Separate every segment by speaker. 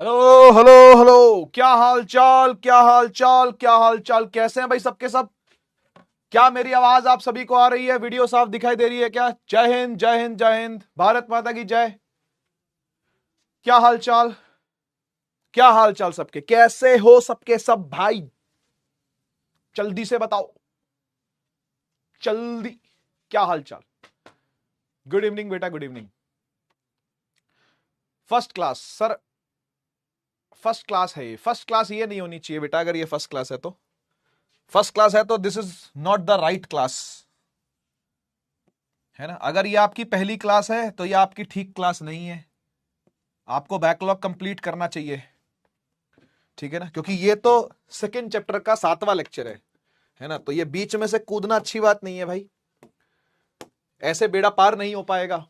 Speaker 1: Hello hello hello, क्या हाल चाल, क्या हाल चाल, क्या हाल चाल, कैसे हैं भाई सबके सब। क्या मेरी आवाज आप सभी को आ रही है? वीडियो साफ दिखाई दे रही है क्या? जय हिंद जय हिंद जय हिंद, भारत माता की जय। क्या हाल चाल, क्या हाल चाल सबके, कैसे हो सबके सब भाई? जल्दी से बताओ, जल्दी। क्या हाल चाल? गुड इवनिंग बेटा, good evening. First class sir, first class है ये। फर्स्ट क्लास ये नहीं होनी चाहिए बेटा। अगर ये फर्स्ट क्लास है तो, फर्स्ट क्लास है तो this is not the right class, है ना। अगर ये आपकी पहली क्लास है तो ये आपकी ठीक क्लास नहीं है। आपको बैकलॉग कंप्लीट करना चाहिए, ठीक है ना, क्योंकि ये तो सेकंड चैप्टर का 7वां लेक्चर है ना। तो ये बीच में से कूदना अच्छी बात नहीं है भाई, ऐसे बेड़ा पार नहीं हो पाएगा।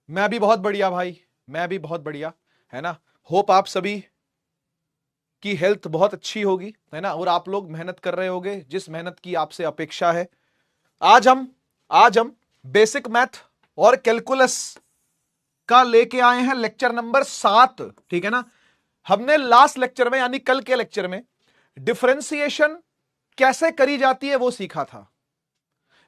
Speaker 1: मैं भी बहुत बढ़िया भाई, मैं भी बहुत बढ़िया, है ना। होप आप सभी की हेल्थ बहुत अच्छी होगी, है ना, और आप लोग मेहनत कर रहे होगे जिस मेहनत की आपसे अपेक्षा है। आज हम बेसिक मैथ और कैलकुलस का लेके आए हैं लेक्चर नंबर 7, ठीक है ना। हमने लास्ट लेक्चर में यानी कल के लेक्चर में डिफरेंशिएशन कैसे करी जाती है वो सीखा था,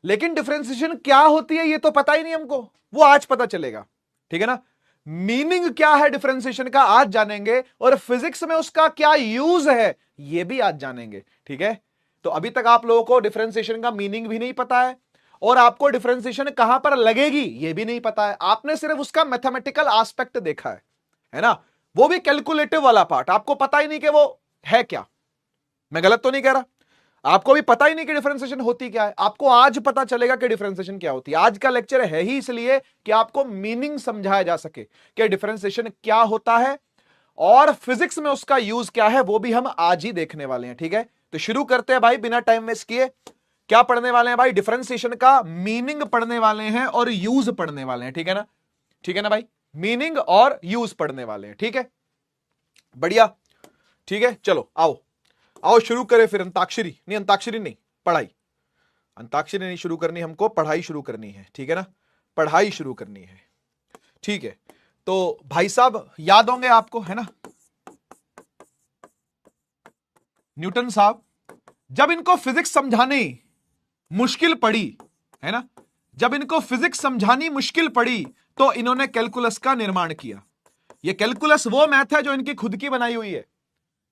Speaker 1: लेकिन डिफरेंशिएशन क्या होती है ये तो पता ही नहीं हमको, वो आज पता चलेगा, ठीक है ना। मीनिंग क्या है डिफरेंशिएशन का आज जानेंगे, और फिजिक्स में उसका क्या यूज है ये भी आज जानेंगे, ठीक है। तो अभी तक आप लोगों को डिफरेंशिएशन का मीनिंग भी नहीं पता है, और आपको डिफरेंशिएशन कहां पर लगेगी ये भी नहीं पता है। आपने सिर्फ उसका मैथमेटिकल एस्पेक्ट देखा है ना, वो भी कैलकुलेटिव वाला पार्ट। आपको पता ही नहीं कि वो है क्या। मैं गलत तो नहीं कह रहा? आपको भी पता ही नहीं कि डिफरेंशिएशन होती क्या है। आपको आज पता चलेगा कि डिफरेंशिएशन क्या होती है। आज का लेक्चर है ही इसलिए कि आपको मीनिंग समझाया जा सके कि डिफरेंशिएशन क्या होता है, और फिजिक्स में उसका यूज क्या है वो भी हम आज ही देखने वाले हैं, ठीक है। तो शुरू करते हैं भाई बिना टाइम वेस्ट किए। क्या पढ़ने वाले हैं भाई? डिफरेंशिएशन का मीनिंग पढ़ने वाले हैं और यूज पढ़ने वाले हैं, ठीक है ना। ठीक है ना भाई, मीनिंग और यूज पढ़ने वाले हैं, ठीक है, बढ़िया, ठीक है। चलो आओ आओ शुरू करें फिर। अंताक्षरी नहीं, अंताक्षरी नहीं, पढ़ाई। अंताक्षरी नहीं शुरू करनी, हमको पढ़ाई शुरू करनी है, ठीक है ना, पढ़ाई शुरू करनी है, ठीक है। तो भाई साहब याद होंगे आपको, है ना, न्यूटन साहब। जब इनको फिजिक्स समझानी मुश्किल पड़ी, है ना, जब इनको फिजिक्स समझानी मुश्किल पड़ी तो इन्होंने कैलकुलस का निर्माण किया। ये कैलकुलस वो मैथ है जो इनकी खुद की बनाई हुई है।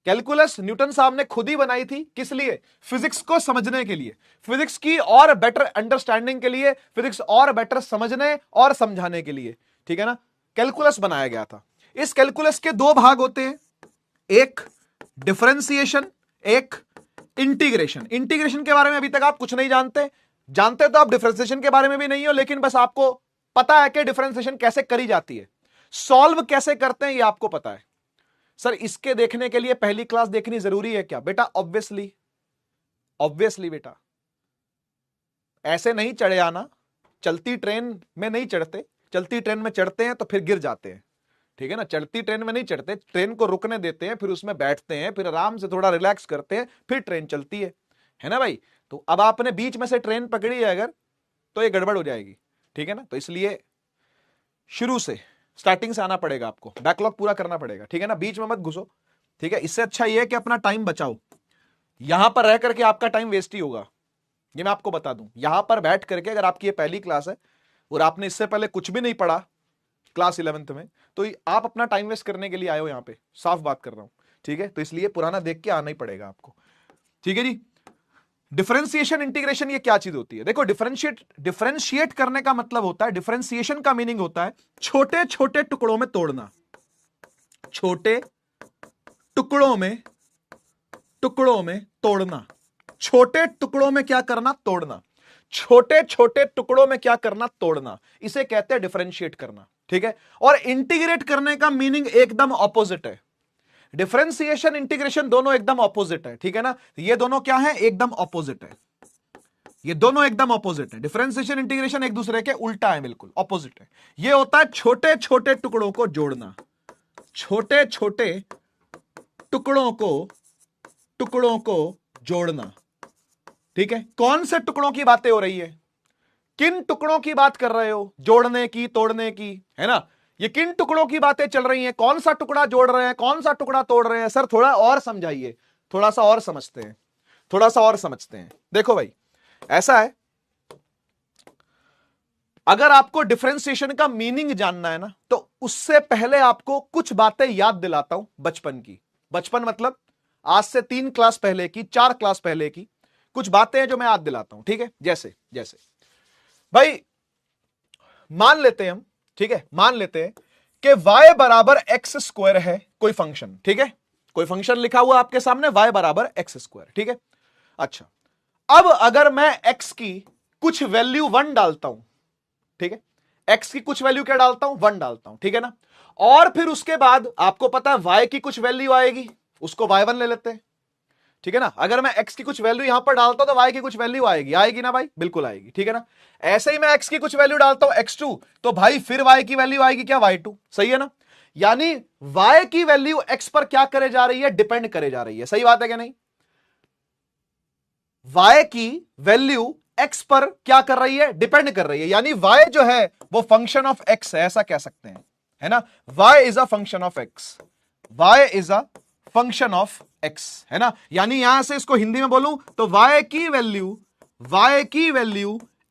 Speaker 1: कैलकुलस न्यूटन साहब ने खुद ही बनाई थी, किस लिए? फिजिक्स को समझने के लिए, फिजिक्स की और बेटर अंडरस्टैंडिंग के लिए, फिजिक्स और बेटर समझने और समझाने के लिए, ठीक है ना, कैलकुलस बनाया गया था। इस कैलकुलस के दो भाग होते हैं, एक डिफरेंशिएशन, एक इंटीग्रेशन। इंटीग्रेशन के बारे में अभी तक आप कुछ नहीं जानते, जानते तो आप डिफरेंशिएशन के बारे में भी नहीं हो, लेकिन बस आपको पता है कि डिफरेंशिएशन कैसे करी जाती है, सॉल्व कैसे करते हैं ये आपको पता है। सर इसके देखने के लिए पहली क्लास देखनी जरूरी है क्या बेटा? ऑब्वियसली, ऑब्वियसली बेटा, ऐसे नहीं चढ़े आना। चलती ट्रेन में नहीं चढ़ते, चलती ट्रेन में चढ़ते हैं तो फिर गिर जाते हैं, ठीक है ना। चलती ट्रेन में नहीं चढ़ते, ट्रेन को रुकने देते हैं, फिर उसमें बैठते हैं, फिर आराम से थोड़ा रिलैक्स करते हैं, फिर ट्रेन चलती है ना भाई। तो अब आपने बीच में से ट्रेन पकड़ी है अगर, तो ये गड़बड़ हो जाएगी, ठीक है ना। तो इसलिए शुरू से, स्टार्टिंग से आना पड़ेगा, आपको बैकलॉग पूरा करना पड़ेगा, ठीक है ना, बीच में मत घुसो, ठीक है। इससे अच्छा ये है कि अपना टाइम बचाओ। यहां पर रह करके आपका टाइम वेस्ट ही होगा, ये मैं आपको बता दूं। यहां पर बैठ करके अगर आपकी ये पहली क्लास है और आपने इससे पहले कुछ भी नहीं पढ़ा क्लास 11th में, तो आप अपना टाइम वेस्ट करने के लिए आए हो यहां पे, साफ बात कर रहा हूं, ठीक है। तो इसलिए पुराना देख के आना ही पड़ेगा आपको, ठीक है जी। डिफरेंशिएशन इंटीग्रेशन ये क्या चीज होती है? देखो, डिफरेंशिएट करने का मतलब होता है, डिफरेंशिएशन का मीनिंग होता है छोटे छोटे टुकड़ों में तोड़ना। छोटे टुकड़ों में, टुकड़ों में तोड़ना। छोटे टुकड़ों में क्या करना? तोड़ना। छोटे छोटे टुकड़ों में क्या करना? तोड़ना। इसे कहते हैं डिफरेंशिएट करना, ठीक है। और इंटीग्रेट करने का मीनिंग एकदम ऑपोजिट है। डिफरेंशिएशन इंटीग्रेशन दोनों एकदम ऑपोजिट है, ठीक है ना। ये दोनों क्या है? एकदम ऑपोजिट है। ये दोनों एकदम ऑपोजिट है। डिफरेंशिएशन इंटीग्रेशन एक दूसरे के उल्टा है, बिल्कुल ऑपोजिट है। ये होता है छोटे छोटे टुकड़ों को जोड़ना। छोटे छोटे टुकड़ों को, टुकड़ों को जोड़ना, ठीक है। कौन से टुकड़ों की बातें हो रही है? किन टुकड़ों की बात कर रहे हो? जोड़ने की, तोड़ने की, है ना। ये किन टुकड़ों की बातें चल रही हैं, कौन सा टुकड़ा जोड़ रहे हैं, कौन सा टुकड़ा तोड़ रहे हैं? सर थोड़ा और समझाइए, थोड़ा सा और समझते हैं, थोड़ा सा और समझते हैं। देखो भाई ऐसा है, अगर आपको डिफरेंशिएशन का मीनिंग जानना है ना, तो उससे पहले आपको कुछ बातें याद दिलाता हूं बचपन की। बचपन मतलब आज से 3 क्लास पहले की, 4 क्लास पहले की कुछ बातें हैं जो मैं याद दिलाता हूं, ठीक है? जैसे जैसे भाई मान लेते हैं हम, ठीक है, मान लेते हैं कि y बराबर एक्स स्क्वायर है कोई फंक्शन, ठीक है? कोई फंक्शन लिखा हुआ आपके सामने y बराबर एक्स स्क्वायर, ठीक है? अच्छा, अब अगर मैं x की कुछ वैल्यू 1 डालता हूं, ठीक है, x की कुछ वैल्यू क्या डालता हूं? 1 डालता हूं, ठीक है ना? और फिर उसके बाद आपको पता है y की कुछ वैल्यू आएगी, उसको y1 ले लेते हैं, ठीक है ना? अगर मैं x की कुछ वैल्यू यहां पर डालता हूं तो y की कुछ वैल्यू आएगी, आएगी ना भाई? बिल्कुल आएगी, ठीक है ना? ऐसे ही मैं x की कुछ वैल्यू डालता हूं x2, तो भाई फिर y की वैल्यू आएगी क्या? y2, सही है ना? यानी y की वैल्यू x पर क्या करे जा रही है? डिपेंड करे जा रही है, सही बात है क्या नहीं? y की वैल्यू x पर क्या कर रही है? डिपेंड कर रही है, यानी y जो है वो फंक्शन ऑफ x है, ऐसा कह सकते हैं, है ना? y is a function of x, y is a function of x, है ना? यानी यहां से इसको हिंदी में बोलूं तो y की वैल्यू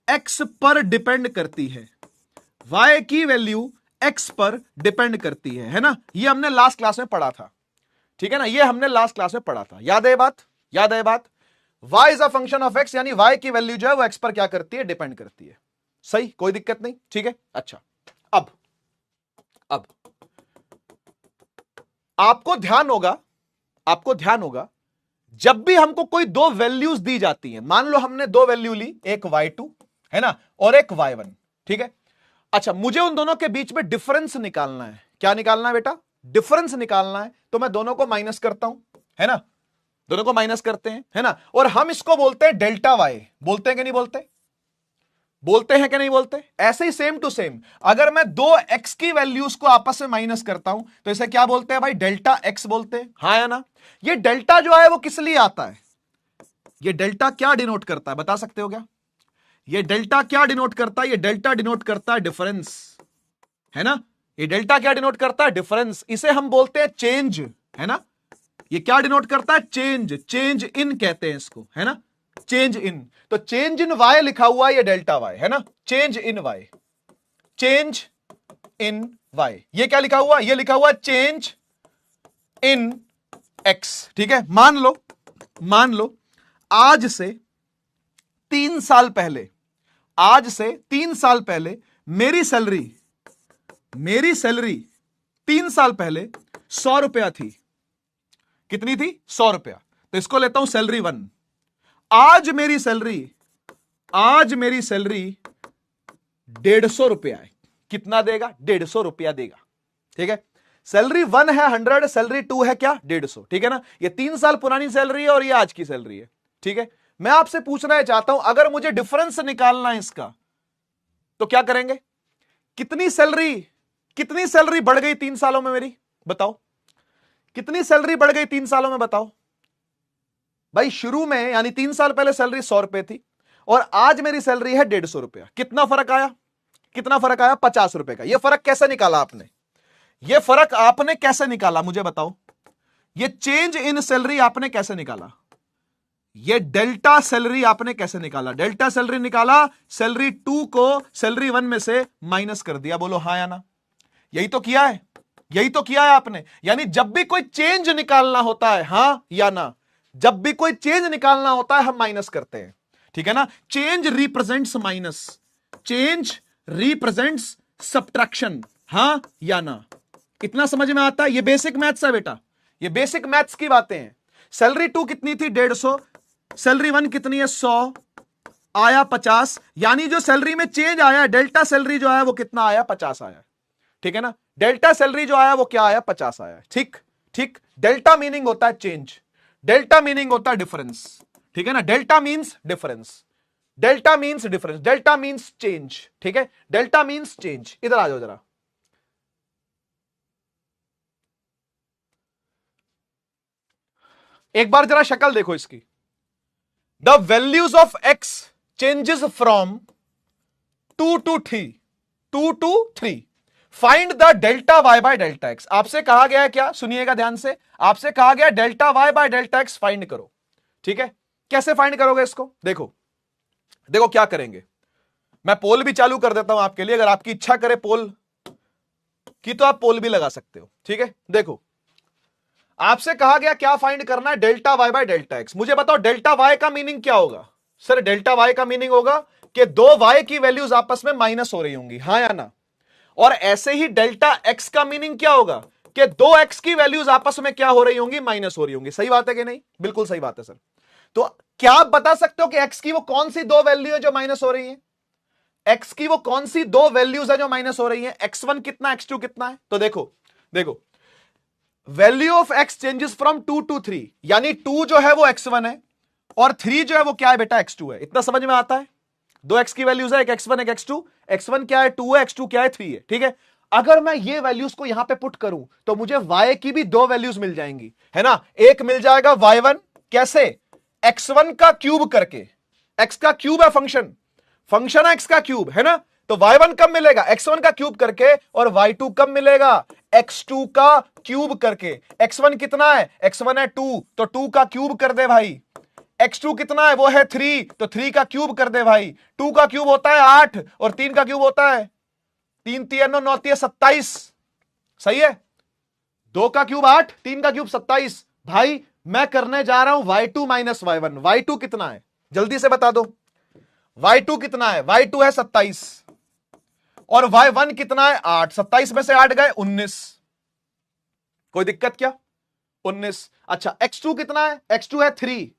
Speaker 1: x पर डिपेंड करती है, y की वैल्यू x पर डिपेंड करती है ना? ये हमने लास्ट क्लास में पढ़ा था, ठीक है ना? ये हमने लास्ट क्लास में पढ़ा था, याद है बात? याद है बात? y is a function of x, यानी y की वैल्यू जो है वो x पर क्या करती है? डिपेंड करती है, सही, कोई दिक्कत नहीं, ठीक है? अच्छा, अब आपको ध्यान होगा जब भी हमको कोई दो वैल्यूज दी जाती हैं, मान लो हमने दो वैल्यू ली, एक y2 है ना और एक y1, ठीक है? अच्छा, मुझे उन दोनों के बीच में डिफरेंस निकालना है। क्या निकालना है बेटा? डिफरेंस निकालना है, तो मैं दोनों को माइनस करता हूं, है ना? दोनों को माइनस करते हैं, है ना? और हम इसको बोलते हैं डेल्टा y, बोलते हैं कि नहीं बोलते? बोलते हैं कि नहीं बोलते? ऐसे ही सेम टू सेम अगर मैं दो x की वैल्यूज को आपस में माइनस करता हूं तो इसे क्या बोलते हैं भाई? डेल्टा x बोलते हैं, हाँ या ना? ये डेल्टा जो है वो किस लिए आता है? ये डेल्टा क्या डिनोट करता है, बता सकते हो क्या? ये डेल्टा क्या डिनोट करता है? ये डेल्टा डिनोट करता है डिफरेंस, है ना? ये डेल्टा क्या डिनोट करता है? डिफरेंस। इसे हम बोलते हैं चेंज, है ना? ये क्या डिनोट करता है? चेंज, चेंज इन कहते हैं इसको, है ना? चेंज इन, तो चेंज इन y लिखा हुआ है, ये डेल्टा y है ना? Change in y, change in y, ये क्या लिखा हुआ? ये लिखा हुआ चेंज इन x, ठीक है? मान लो आज से 3 साल पहले, मेरी सैलरी 3 साल पहले 100 रुपया थी। कितनी थी? 100 रुपया। तो इसको लेता हूं सैलरी 1। आज मेरी सैलरी 150 रुपया है। कितना देगा? 150 रुपया देगा, ठीक है? सैलरी 1 है 100, सैलरी 2 है क्या? 150, ठीक है ना? ये 3 साल पुरानी सैलरी है और ये आज की सैलरी है, ठीक है? मैं आपसे पूछना चाहता हूं, अगर मुझे डिफरेंस निकालना है इसका तो क्या करेंगे? कितनी सैलरी बढ़ गई 3 सालों में मेरी? बताओ, कितनी सैलरी बढ़ गई 3 सालों में? बताओ भाई। शुरू में यानी 3 साल पहले सैलरी 100 रुपए थी और आज मेरी सैलरी है 150 रुपया। कितना फर्क आया? 50 रुपए का। यह फर्क कैसे निकाला आपने? मुझे बताओ। ये चेंज इन सैलरी आपने कैसे निकाला? ये डेल्टा सैलरी आपने कैसे निकाला? डेल्टा सैलरी निकाला, सैलरी 2 को सैलरी 1 में से माइनस कर दिया। बोलो हाँ या ना? यही तो किया है आपने। यानी जब भी कोई चेंज निकालना होता है, हां या ना, जब भी कोई चेंज निकालना होता है हम माइनस करते हैं, ठीक है ना? Change represents minus, change represents subtraction, हां या ना? इतना समझ में आता है? ये बेसिक मैथ्स है बेटा, ये बेसिक मैथ्स की बातें हैं। सैलरी 2 कितनी थी? 150। सैलरी 1 कितनी है? 100, आया 50। यानी जो सैलरी में चेंज आया, डेल्टा सैलरी जो आया वो कितना आया? 50 आया, ठीक है ना? डेल्टा सैलरी जो आया वो क्या आया? 50 आया, ठीक। डेल्टा मीनिंग होता है चेंज, डेल्टा मीनिंग होता है डिफरेंस, ठीक है ना? Delta means difference, delta means change, ठीक है? Delta means change. इधर आ जाओ जरा। एक बार जरा शक्ल देखो इसकी। The values of x changes from 2 to 3, find the delta y by delta x. आपसे कहा गया है क्या, सुनिएगा ध्यान से, आपसे कहा गया delta y by delta x find करो। ठीक है, कैसे फाइंड करोगे इसको, देखो देखो क्या करेंगे। मैं पोल भी चालू कर देता हूं आपके लिए, अगर आपकी इच्छा करे पोल की तो आप पोल भी लगा सकते हो। ठीक है, देखो आपसे कहा गया क्या फाइंड करना है, delta y by delta x. मुझे बताओ डेल्टा वाई का मीनिंग क्या होगा। सर डेल्टा वाई का मीनिंग होगा कि दो वाई की वैल्यूज आपस में माइनस हो रही होंगी, हां या ना। और ऐसे ही डेल्टा एक्स का मीनिंग क्या होगा कि दो एक्स की वैल्यूज आपस में क्या हो रही होंगी, माइनस हो रही होंगी। सही बात है कि नहीं, बिल्कुल सही बात है सर। तो क्या आप बता सकते हो कि एक्स की वो कौन सी दो वैल्यू है जो माइनस हो रही है, एक्स की वो कौन सी दो वैल्यूज है जो माइनस हो रही है, x1 कितना x2 कितना है। तो देखो देखो value of x changes from 2 to 3, यानी 2 जो है वो x1 है और 3 जो है वो क्या है बेटा x2 है। इतना समझ में आता है, दो x की वैल्यूज है, एक x1 एक x2, x1 क्या है 2 है, x2 क्या है 3 है। ठीक है, अगर मैं ये वैल्यूज को यहां पे पुट करूं तो मुझे y की भी दो वैल्यूज मिल जाएंगी, है ना। एक मिल जाएगा y1 कैसे, x1 का क्यूब करके, x का क्यूब है फंक्शन, फंक्शन है x का क्यूब, है ना। तो y1 कब मिलेगा, x1 का क्यूब करके, और y2 कब मिलेगा, x2 का क्यूब करके। x1 कितना है, x1 है 2, तो 2 का क्यूब कर दे भाई। x2 कितना है, वो है 3, तो 3 का क्यूब कर दे भाई। 2 का क्यूब होता है 8 और 3 का क्यूब होता है 3 3 9 9 27। सही है, 2 का क्यूब 8, 3 का क्यूब 27। भाई मैं करने जा रहा हूं y2 माइनस y1। y2 कितना है जल्दी से बता दो, y2 कितना है, y2 है 27 और y1 कितना है 8, 27 में से 8 गए 19। कोई दिक्कत क्या, 19। अच्छा x2 कितना है, x2 है 3,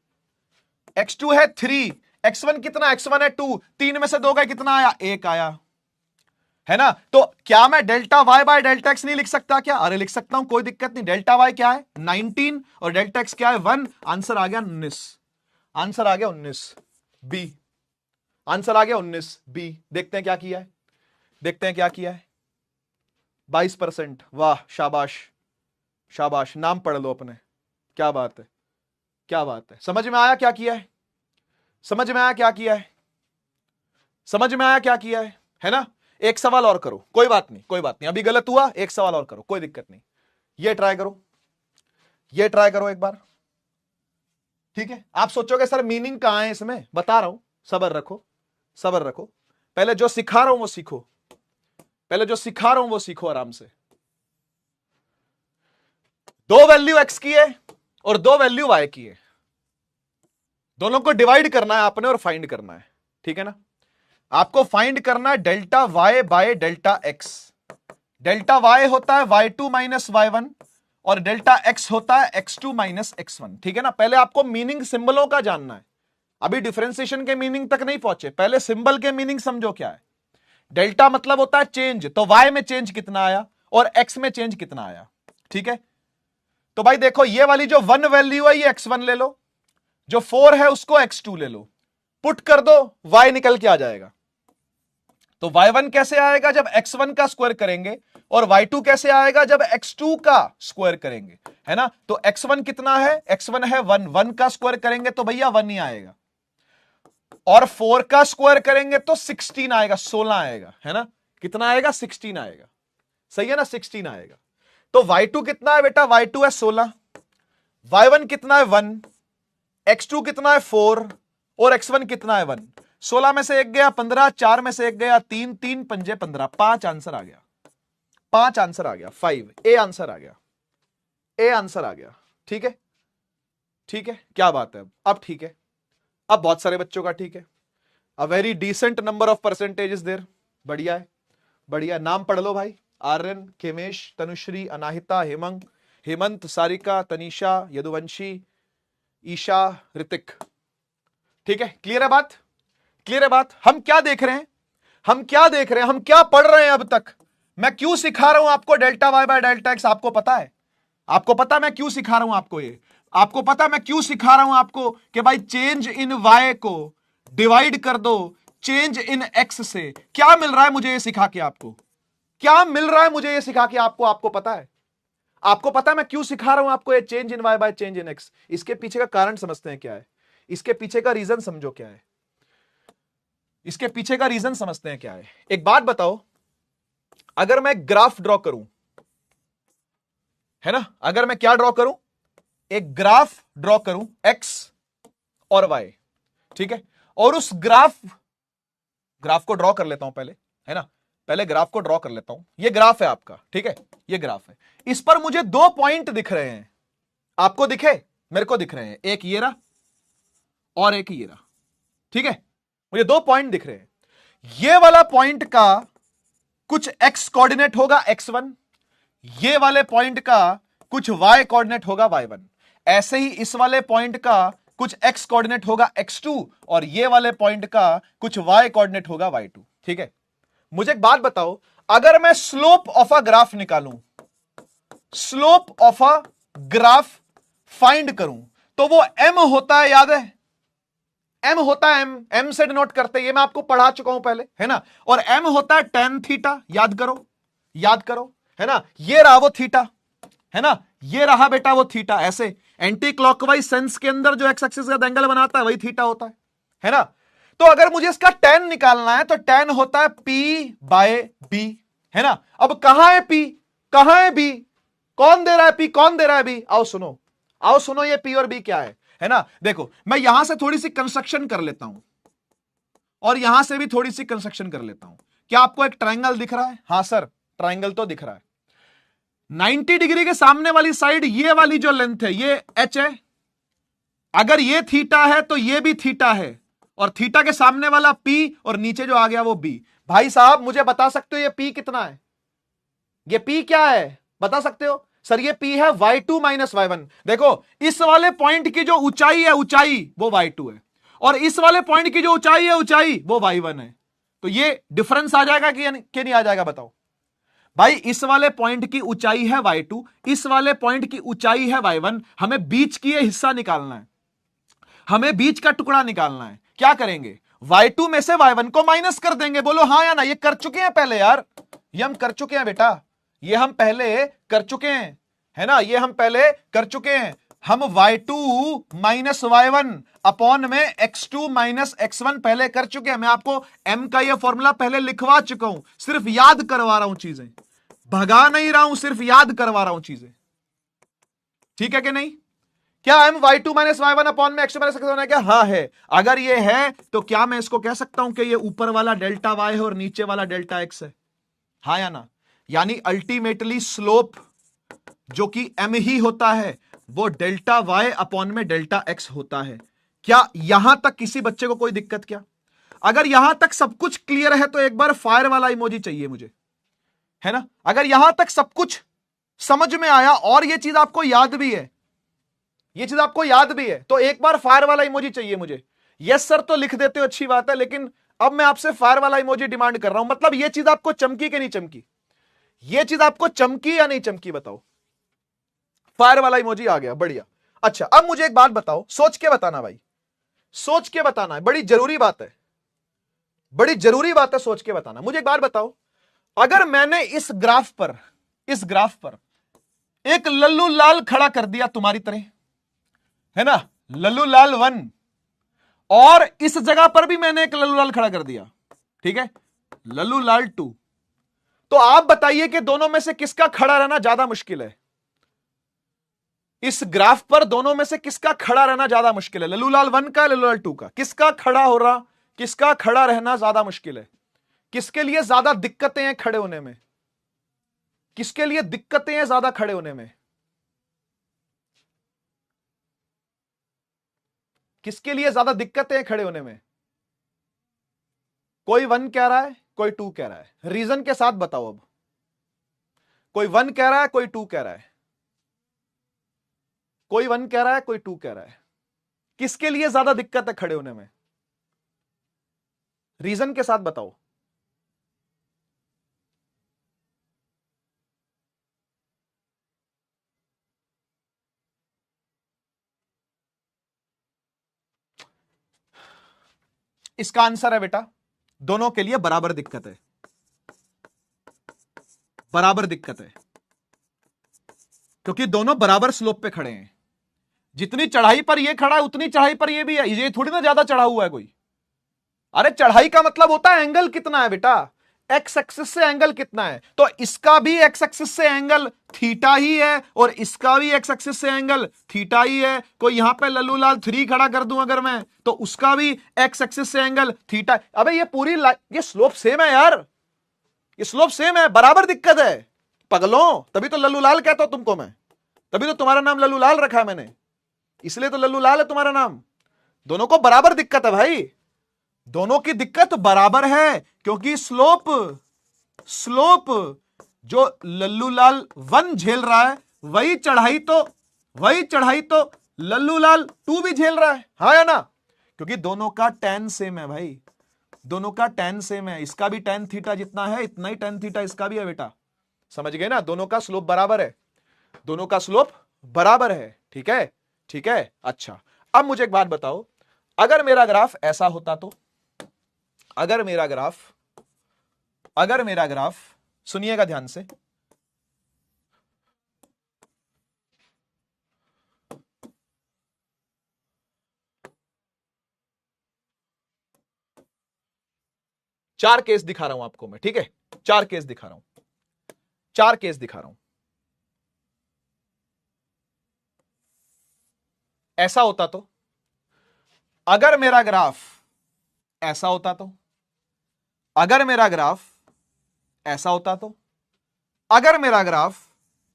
Speaker 1: x2 है 3, x1 कितना, x1 है 2, 3 में से 2 गए कितना आया, 1 आया, है ना। तो क्या मैं delta y by delta x नहीं लिख सकता क्या, अरे लिख सकता हूं, कोई दिक्कत नहीं। डेल्टा वाई क्या है 19 और डेल्टा एक्स क्या है 1, आंसर आ गया 19, आंसर आ गया 19 बी, आंसर आ गया 19 बी। देखते हैं क्या किया है, देखते हैं क्या किया है, 22%। वाह शाबाश शाबाश, नाम पढ़ लो अपने, क्या बात है क्या बात है। समझ में आया क्या किया है, समझ में आया क्या किया है, समझ में आया क्या किया है ना। एक सवाल और करो, कोई बात नहीं कोई बात नहीं, अभी गलत हुआ, एक सवाल और करो, कोई दिक्कत नहीं। ये ट्राई करो, ये ट्राई करो एक बार। ठीक है, आप सोचोगे सर मीनिंग कहां है इसमें, बता रहा हूं, सब्र रखो सब्र रखो। पहले जो सिखा रहा हूं वो सीखो, पहले जो सिखा रहा हूं वो सीखो आराम से। दो वैल्यू एक्स की है और दो वैल्यू वाई की है, दोनों को डिवाइड करना है आपने और फाइंड करना है। ठीक है ना, आपको फाइंड करना है delta y by delta x. Delta y होता है y2 माइनस y1 और डेल्टा x होता है x2 माइनस x1। ठीक है ना, पहले आपको मीनिंग सिंबलों का जानना है, अभी डिफरेंशिएशन के मीनिंग तक नहीं पहुंचे, पहले सिंबल के मीनिंग समझो क्या है। डेल्टा मतलब होता है चेंज, तो y में चेंज कितना आया और x में चेंज कितना आया। ठीक है, तो भाई देखो ये वाली जो 1 वैल्यू है ये x1 ले लो, जो 4 है उसको x2 ले लो, पुट कर दो y निकल के आ जाएगा। तो y1 कैसे आएगा जब x1 का स्क्वायर करेंगे, और y2 कैसे आएगा जब x2 का स्क्वायर करेंगे, है ना। तो x1 कितना है, x1 है 1, 1 का स्क्वायर करेंगे तो भैया 1 ही आएगा, और 4 का स्क्वायर करेंगे तो 16 आएगा, 16 आएगा, है ना। कितना आएगा, 16 आएगा, सही है ना, 16 आएगा। तो y2 कितना है बेटा, y2 है 16, y1 कितना है 1, x2 कितना है 4 और x1 कितना है 1। 16 में से एक गया 15, 4 में से एक गया 3, 3 पंजे 15, 5 आंसर आ गया, 5 आंसर आ गया, 5 ए आंसर आ गया, ए आंसर आ गया। ठीक है, ठीक है, क्या बात है, अब ठीक है, अब बहुत सारे बच्चों का ठीक है, a very decent number of percentage there, बढ़िया है बढ़िया। नाम पढ़ लो भाई, आर्यन, खेमेश, तनुश्री, अनाहिता, हेमंग, हेमंत, सारिका, तनीषा, यदुवंशी, ईशा, ऋतिक। ठीक है, क्लियर है बात, क्लियर है बात। हम क्या देख रहे हैं, हम क्या देख रहे हैं, हम क्या पढ़ रहे हैं अब तक, मैं क्यों सिखा रहा हूं आपको delta y by delta x, आपको पता है, आपको पता मैं क्यों सिखा रहा हूं आपको ये, आपको पता मैं क्यों सिखा रहा हूं आपको कि भाई चेंज इन वाई को डिवाइड कर दो चेंज इन एक्स से। क्या मिल रहा है मुझे ये सिखा के, आपको क्या मिल रहा है मुझे ये सिखा के, आपको आपको पता है, आपको पता है मैं क्यों सिखा रहा हूं आपको ये change in y by change in x. इसके पीछे का कारण समझते हैं क्या है, इसके पीछे का रीजन समझो क्या है, इसके पीछे का रीजन समझते हैं क्या है। एक बात बताओ, अगर मैं ग्राफ ड्रॉ करूं, है ना, अगर मैं क्या ड्रॉ करूं, एक ग्राफ ड्रॉ करूं एक्स और वाई, ठीक है, और उस ग्राफ को ड्रॉ कर लेता हूं पहले, है ना, पहले ग्राफ को ड्रॉ कर लेता हूं। ये ग्राफ है आपका, ठीक है, ये ग्राफ है, इस पर मुझे दो पॉइंट दिख रहे हैं, आपको दिखे, मेरे को दिख रहे हैं, एक ये रहा और एक ये रहा, ठीक है, मुझे दो पॉइंट दिख रहे हैं। ये वाला पॉइंट का कुछ एक्स कोऑर्डिनेट होगा x1, ये वाले पॉइंट का कुछ y कोऑर्डिनेट होगा y1, ऐसे ही इस वाले पॉइंट का कुछ x कोऑर्डिनेट होगा x2 और ये वाले पॉइंट का कुछ y कोऑर्डिनेट होगा y2, ठीक है। मुझे एक बात बताओ, अगर मैं स्लोप ऑफ अ ग्राफ निकालूं, slope of a graph find करूं, तो वो m होता है, याद है, m होता है, m से डिनोट करते हैं, ये मैं आपको पढ़ा चुका हूं पहले, है ना, और m होता है tan थीटा, याद करो, याद करो, है ना, ये रहा वो थीटा, है ना, ये रहा बेटा वो थीटा, ऐसे एंटी क्लॉकवाइज सेंस के अंदर जो एक्स एक्सिस का एंगल बनाता है वही थीटा होता है ना। तो अगर मुझे इसका tan निकालना है तो tan होता है p/b, है ना। अब कहां है p, कहां है b, कौन दे रहा है p, कौन दे रहा है b, आओ सुनो, आओ सुनो, ये p और b क्या है ना। देखो मैं यहां से थोड़ी सी कंस्ट्रक्शन कर लेता हूं और यहां से भी थोड़ी सी कंस्ट्रक्शन कर लेता हूं। क्या आपको एक ट्रायंगल दिख रहा है? हां सर, ट्रायंगल तो दिख रहा है। 90 डिग्री के सामने वाली साइड, ये वाली जो लेंथ है ये h है, अगर ये थीटा है तो ये भी थीटा है, और थीटा के सामने वाला p और नीचे जो आ गया वो b। भाई साहब मुझे बता सकते हो ये p कितना है, ये p क्या है, बता सकते हो? सर ये p है y2 माइनस y1। देखो इस वाले पॉइंट की जो ऊंचाई है, ऊंचाई वो y2 है, और इस वाले पॉइंट की जो ऊंचाई है, ऊंचाई वो y1 है। तो ये डिफरेंस आ जाएगा कि नहीं आ जाएगा, बताओ भाई। इस वाले पॉइंट की ऊंचाई है y2, इस वाले पॉइंट की ऊंचाई है y1, हमें बीच की ये हिस्सा निकालना है, हमें बीच का टुकड़ा निकालना है। क्या करेंगे, y2 में से y1 को माइनस कर देंगे। बोलो हाँ या ना, ये कर चुके हैं पहले यार, ये हम कर चुके हैं बेटा, ये हम पहले कर चुके हैं, है ना, ये हम पहले कर चुके हैं। हम y2 माइनस y1 अपॉन में x2 माइनस x1 पहले कर चुके हैं। मैं आपको m का ये फॉर्मूला पहले लिखवा चुका हूं, सिर्फ याद करवा रहा हूं चीजें, भगा नहीं रहा हूं, सिर्फ याद करवा रहा हूं चीजें, ठीक है कि नहीं? क्या m y2 minus y1 upon में x2 माइनस x1 है क्या? हाँ है। अगर ये है तो क्या मैं इसको कह सकता हूं कि ये ऊपर वाला डेल्टा y है और नीचे वाला डेल्टा x है? हाँ या ना? यानी अल्टीमेटली स्लोप जो कि m ही होता है वो डेल्टा y अपॉन में डेल्टा x होता है। क्या यहां तक किसी बच्चे को कोई दिक्कत? क्या अगर यहां तक सब कुछ क्लियर है तो एक बार फायर वाला इमोजी चाहिए मुझे, है ना। अगर यहां तक सब कुछ समझ में आया और ये चीज आपको याद भी है, ये चीज आपको याद भी है, तो एक बार फायर वाला इमोजी चाहिए मुझे। यस सर तो लिख देते हो, अच्छी बात है, लेकिन अब मैं आपसे फायर वाला इमोजी डिमांड कर रहा हूं। मतलब ये चीज आपको चमकी कि नहीं चमकी, ये चीज आपको चमकी या नहीं चमकी, बताओ। फायर वाला इमोजी आ गया, बढ़िया। अच्छा अब मुझे एक बात बताओ, सोच के बताना भाई, सोच के बताना है, बड़ी जरूरी बात है, बड़ी जरूरी बात है, सोच के बताना। मुझे एक बात बताओ, अगर मैंने इस ग्राफ पर एक लल्लू लाल खड़ा कर दिया तुम्हारी तरह, है ना, लल्लू लाल 1, और इस जगह पर भी मैंने एक लल्लू लाल खड़ा कर दिया, ठीक है, लल्लू लाल 2, तो आप बताइए कि दोनों में से किसका खड़ा रहना ज्यादा मुश्किल है? इस ग्राफ पर दोनों में से किसका खड़ा रहना ज्यादा मुश्किल है? लल्लू लाल 1 का, लल्लू लाल 2 का? किसका खड़ा हो रहा, किसका खड़ा रहना ज्यादा मुश्किल है? किसके लिए ज्यादा दिक्कतें हैं खड़े होने में? किसके लिए दिक्कतें हैं ज्यादा खड़े होने में? किसके लिए ज्यादा दिक्कतें हैं खड़े होने में? कोई 1 कह रहा है, कोई 2 कह रहा है, रीजन के साथ बताओ। अब कोई 1 कह रहा है, कोई 2 कह रहा है, कोई 1 कह रहा है, कोई 2 कह रहा है। किसके लिए ज्यादा दिक्कत है खड़े होने में? रीजन के साथ बताओ। इसका आंसर है बेटा, दोनों के लिए बराबर दिक्कत है, बराबर दिक्कत है, क्योंकि दोनों बराबर स्लोप पे खड़े हैं। जितनी चढ़ाई पर ये खड़ा है उतनी चढ़ाई पर ये भी है, ये थोड़ी ना ज्यादा चढ़ा हुआ है कोई। अरे चढ़ाई का मतलब होता है एंगल कितना है बेटा, एक्स एक्सिस से एंगल कितना है, तो इसका भी एक्स एक्सिस से एंगल थीटा ही है और इसका भी एक्स एक्सिस से एंगल थीटा ही है। कोई यहां पे लल्लू लाल 3 खड़ा कर दूं अगर मैं, तो उसका भी एक्स एक्सिस से एंगल थीटा। अबे ये पूरी ये स्लोप सेम है यार, ये स्लोप सेम है, बराबर दिक्कत है पगलों। तभी तो लल्लू लाल कहता हूं तुमको मैं, तभी तो तुम्हारा नाम लल्लू लाल रखा है मैंने, इसलिए तो लल्लू लाल है तुम्हारा नाम। दोनों को बराबर दिक्कत है भाई, दोनों की दिक्कत बराबर है, क्योंकि स्लोप जो लल्लू लाल 1 झेल रहा है वही चढ़ाई तो लल्लू लाल 2 भी झेल रहा है, हाँ या ना? क्योंकि दोनों का tan सेम है भाई, दोनों का tan सेम है। इसका भी tan थीटा जितना है इतना ही tan थीटा इसका भी है बेटा, समझ गए ना? दोनों का स्लोप बराबर है, दोनों का स्लोप बराबर है। ठीक है, ठीक है। अच्छा, अब मुझे एक बात बताओ, अगर मेरा ग्राफ ऐसा होता तो, अगर मेरा ग्राफ सुनिएगा ध्यान से, चार केस दिखा रहा हूं आपको मैं, ठीक है? 4 केस दिखा रहा हूं, 4 केस दिखा रहा हूं। ऐसा होता तो, अगर मेरा ग्राफ ऐसा होता तो, अगर मेरा ग्राफ ऐसा होता तो, अगर मेरा ग्राफ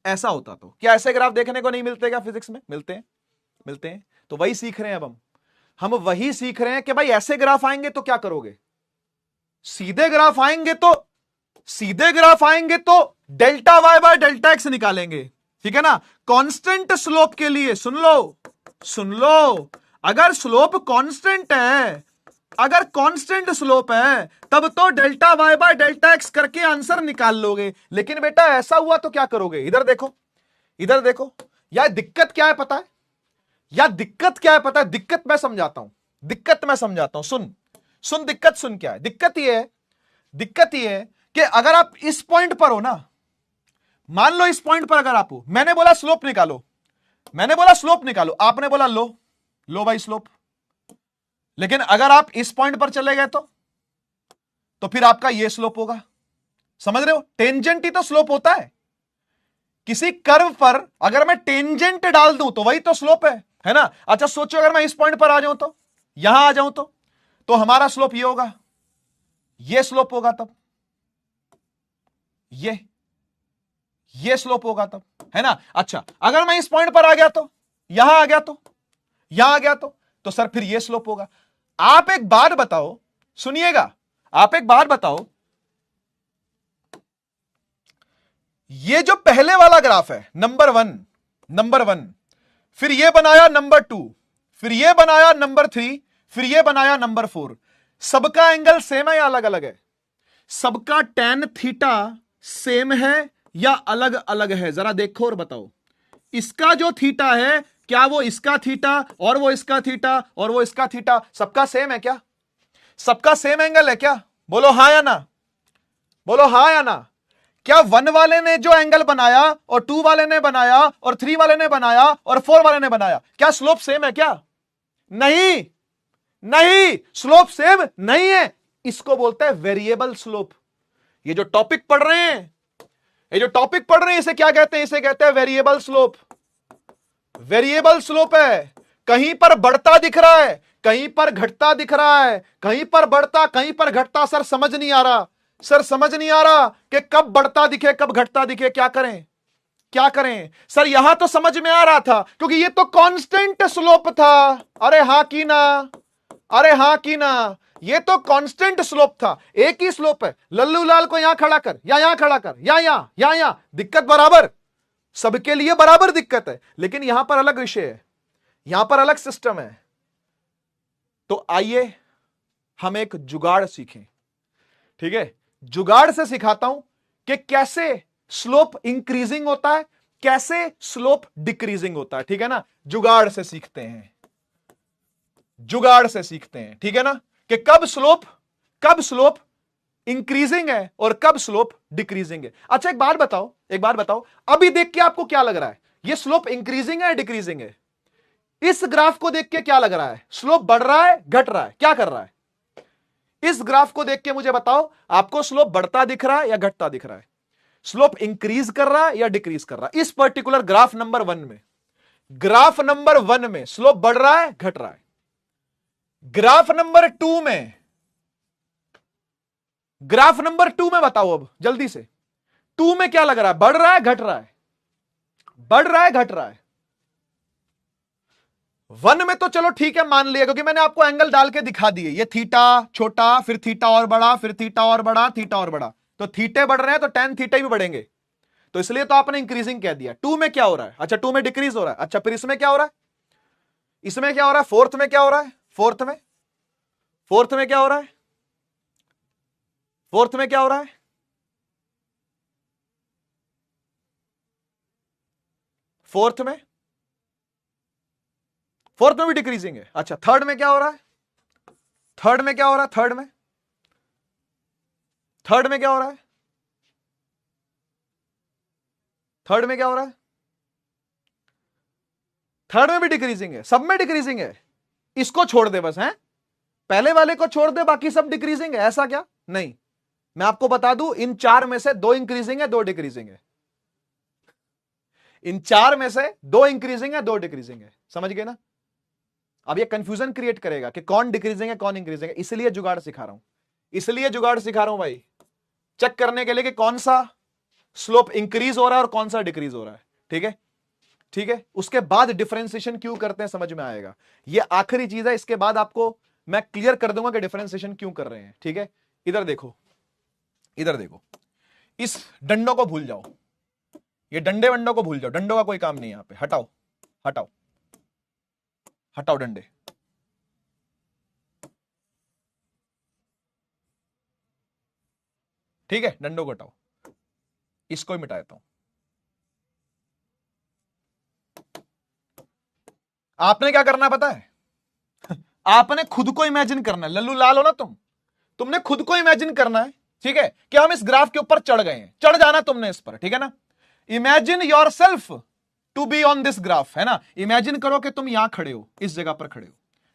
Speaker 1: ऐसा होता तो, क्या ऐसे ग्राफ देखने को नहीं मिलते क्या फिजिक्स में? मिलते हैं, मिलते हैं। तो वही सीख रहे हैं अब हम वही सीख रहे हैं कि भाई ऐसे ग्राफ आएंगे तो क्या करोगे, सीधे ग्राफ आएंगे तो delta y by delta x निकालेंगे, ठीक है ना? कांस्टेंट स्लोप के लिए सुन लो, अगर स्लोप कांस्टेंट है, अगर कांस्टेंट स्लोप है तब तो delta y by delta x करके आंसर निकाल लोगे। लेकिन बेटा ऐसा हुआ तो क्या करोगे? इधर देखो, इधर देखो। यार दिक्कत क्या है पता है? यार दिक्कत क्या है पता है? दिक्कत मैं समझाता हूं, सुन दिक्कत सुन क्या है। दिक्कत ये है कि अगर आप इस पॉइंट पर हो ना, मान लो इस पॉइंट पर अगर आप हो, मैंने बोला स्लोप निकालो, आपने बोला लो भाई स्लोप। लेकिन अगर आप इस पॉइंट पर चले गए तो फिर आपका ये स्लोप होगा, समझ रहे हो? टेंजेंट ही तो स्लोप होता है। किसी कर्व पर अगर मैं टेंजेंट डाल दूं तो वही तो स्लोप है ना? अच्छा सोचो, अगर मैं इस पॉइंट पर आ जाऊं तो, यहां आ जाऊं तो हमारा स्लोप ये होगा, ये स्लोप होगा तब, ये स्लोप होगा तब, है ना? अच्छा अगर मैं इस पॉइंट पर आ गया तो, यहां आ गया तो सर फिर ये स्लोप होगा। आप एक बात बताओ, सुनिएगा, आप एक बात बताओ, ये जो पहले वाला ग्राफ है नंबर वन, फिर ये बनाया नंबर 2, फिर ये बनाया नंबर 3, फिर ये बनाया नंबर 4, सबका एंगल सेम है या अलग अलग है? सबका tan थीटा सेम है या अलग अलग है? जरा देखो और बताओ। इसका जो थीटा है, क्या वो इसका थीटा और वो इसका थीटा और वो इसका थीटा सबका सेम है क्या? सबका सेम एंगल है क्या? बोलो हां या ना? क्या 1 वाले ने जो एंगल बनाया और 2 वाले ने बनाया और 3 वाले ने बनाया और 4 वाले ने बनाया, क्या स्लोप सेम है क्या? नहीं, स्लोप सेम नहीं है। इसको बोलते हैं वेरिएबल स्लोप। ये जो टॉपिक पढ़ रहे हैं इसे क्या कहते हैं? इसे कहते हैं वेरिएबल स्लोप। वेरिएबल स्लोप है, कहीं पर बढ़ता दिख रहा है, कहीं पर घटता दिख रहा है, कहीं पर बढ़ता कहीं पर घटता। सर समझ नहीं आ रहा कि कब बढ़ता दिखे कब घटता दिखे, क्या करें? सर यहां तो समझ में आ रहा था क्योंकि ये तो कांस्टेंट स्लोप था। अरे हां की ना, ये तो कांस्टेंट स्लोप था, एक ही स्लोप है। लल्लू लाल को यहां खड़ा कर या यहां खड़ा कर या यहां, दिक्कत बराबर, सबके लिए बराबर दिक्कत है। लेकिन यहां पर अलग विषय है, यहां पर अलग सिस्टम है। तो आइए हम एक जुगाड़ सीखें, ठीक है? जुगाड़ से सिखाता हूं कि कैसे स्लोप इंक्रीजिंग होता है, कैसे स्लोप डिक्रीजिंग होता है, ठीक है ना? जुगाड़ से सीखते हैं, ठीक है ना? कि कब स्लोप इंक्रीजिंग है और कब स्लोप डिक्रीजिंग है। अच्छा एक बात बताओ, अभी देख के आपको क्या लग रहा है? ये स्लोप इंक्रीजिंग है डिक्रीजिंग है? इस ग्राफ को देख के क्या लग रहा है? स्लोप बढ़ रहा है घट रहा है, क्या कर रहा है? इस ग्राफ को देख के मुझे बताओ, आपको स्लोप बढ़ता दिख रहा है या घटता दिख रहा है? स्लोप इंक्रीज कर रहा है या डिक्रीज कर रहा है? इस पर्टिकुलर ग्राफ नंबर 1 में, ग्राफ नंबर 1 में स्लोप बढ़ रहा है, घट रहा है? ग्राफ नंबर 2 में, ग्राफ नंबर 2 में बताओ अब जल्दी से, 2 में क्या लग रहा है? बढ़ रहा है, घट रहा है? बढ़ रहा है, घट रहा है? 1 में तो चलो ठीक है, मान लिया, क्योंकि मैंने आपको एंगल डाल के दिखा दिए, ये थीटा छोटा, फिर थीटा और बड़ा, फिर थीटा और बड़ा, थीटा और बड़ा, तो थीटे बढ़ रहे हैं तो टेन थीटा भी बढ़ेंगे, तो इसलिए तो आपने इंक्रीजिंग कह दिया। 2 में क्या हो रहा है? अच्छा 2 में डिक्रीज हो रहा है। अच्छा फिर इसमें क्या हो रहा है? इसमें क्या हो रहा है? फोर्थ में क्या हो रहा है? फोर्थ में क्या हो रहा है? फोर्थ में क्या हो रहा है? फोर्थ में भी डिक्रीजिंग है। अच्छा थर्ड में क्या हो रहा है? थर्ड में क्या हो रहा है? थर्ड में क्या हो रहा है? थर्ड में क्या हो रहा है? थर्ड में भी डिक्रीजिंग है, सब में डिक्रीजिंग है। इसको छोड़ दे बस, हैं? पहले वाले को छोड़ दे, बाकी सब डिक्रीजिंग है, ऐसा क्या? नहीं, मैं आपको बता दूं, इन 4 में से 2 इंक्रीजिंग है, 2 डिक्रीजिंग है। इन 4 में से 2 इंक्रीजिंग है, 2 डिक्रीजिंग है। समझ गए ना? अब ये कंफ्यूजन क्रिएट करेगा कि कौन डिक्रीजिंग है कौन इंक्रीजिंग है, इसलिए जुगाड़ सिखा रहा हूं, इसलिए जुगाड़ सिखा रहा हूं भाई, चेक करने के लिए कि कौन सा स्लोप इंक्रीज हो रहा है और कौन सा डिक्रीज हो रहा है। ठीक है, ठीक है, उसके बाद डिफरेंशिएशन क्यों करते हैं समझ में आएगा। ये आखिरी चीज है, इसके बाद आपको मैं क्लियर कर दूंगा कि डिफरेंशिएशन क्यों कर रहे हैं। ठीक है, इधर देखो, इधर देखो, इस डंडों को भूल जाओ, ये डंडे वंडों को भूल जाओ, डंडों का कोई काम नहीं यहां पे, हटाओ हटाओ हटाओ डंडे। ठीक है, डंडों को हटाओ, इसको ही मिटा देता हूं। आपने क्या करना पता है? आपने खुद को इमेजिन करना है, लल्लू लाल हो ना तुमने खुद को इमेजिन करना है। ठीक है, कि हम इस ग्राफ के ऊपर चढ़ गए हैं, चढ़ जाना तुमने इस पर। ठीक है ना? Imagine yourself to be on this graph, है ना? इमेजिन करो कि तुम यहां खड़े हो, इस जगह पर खड़े हो।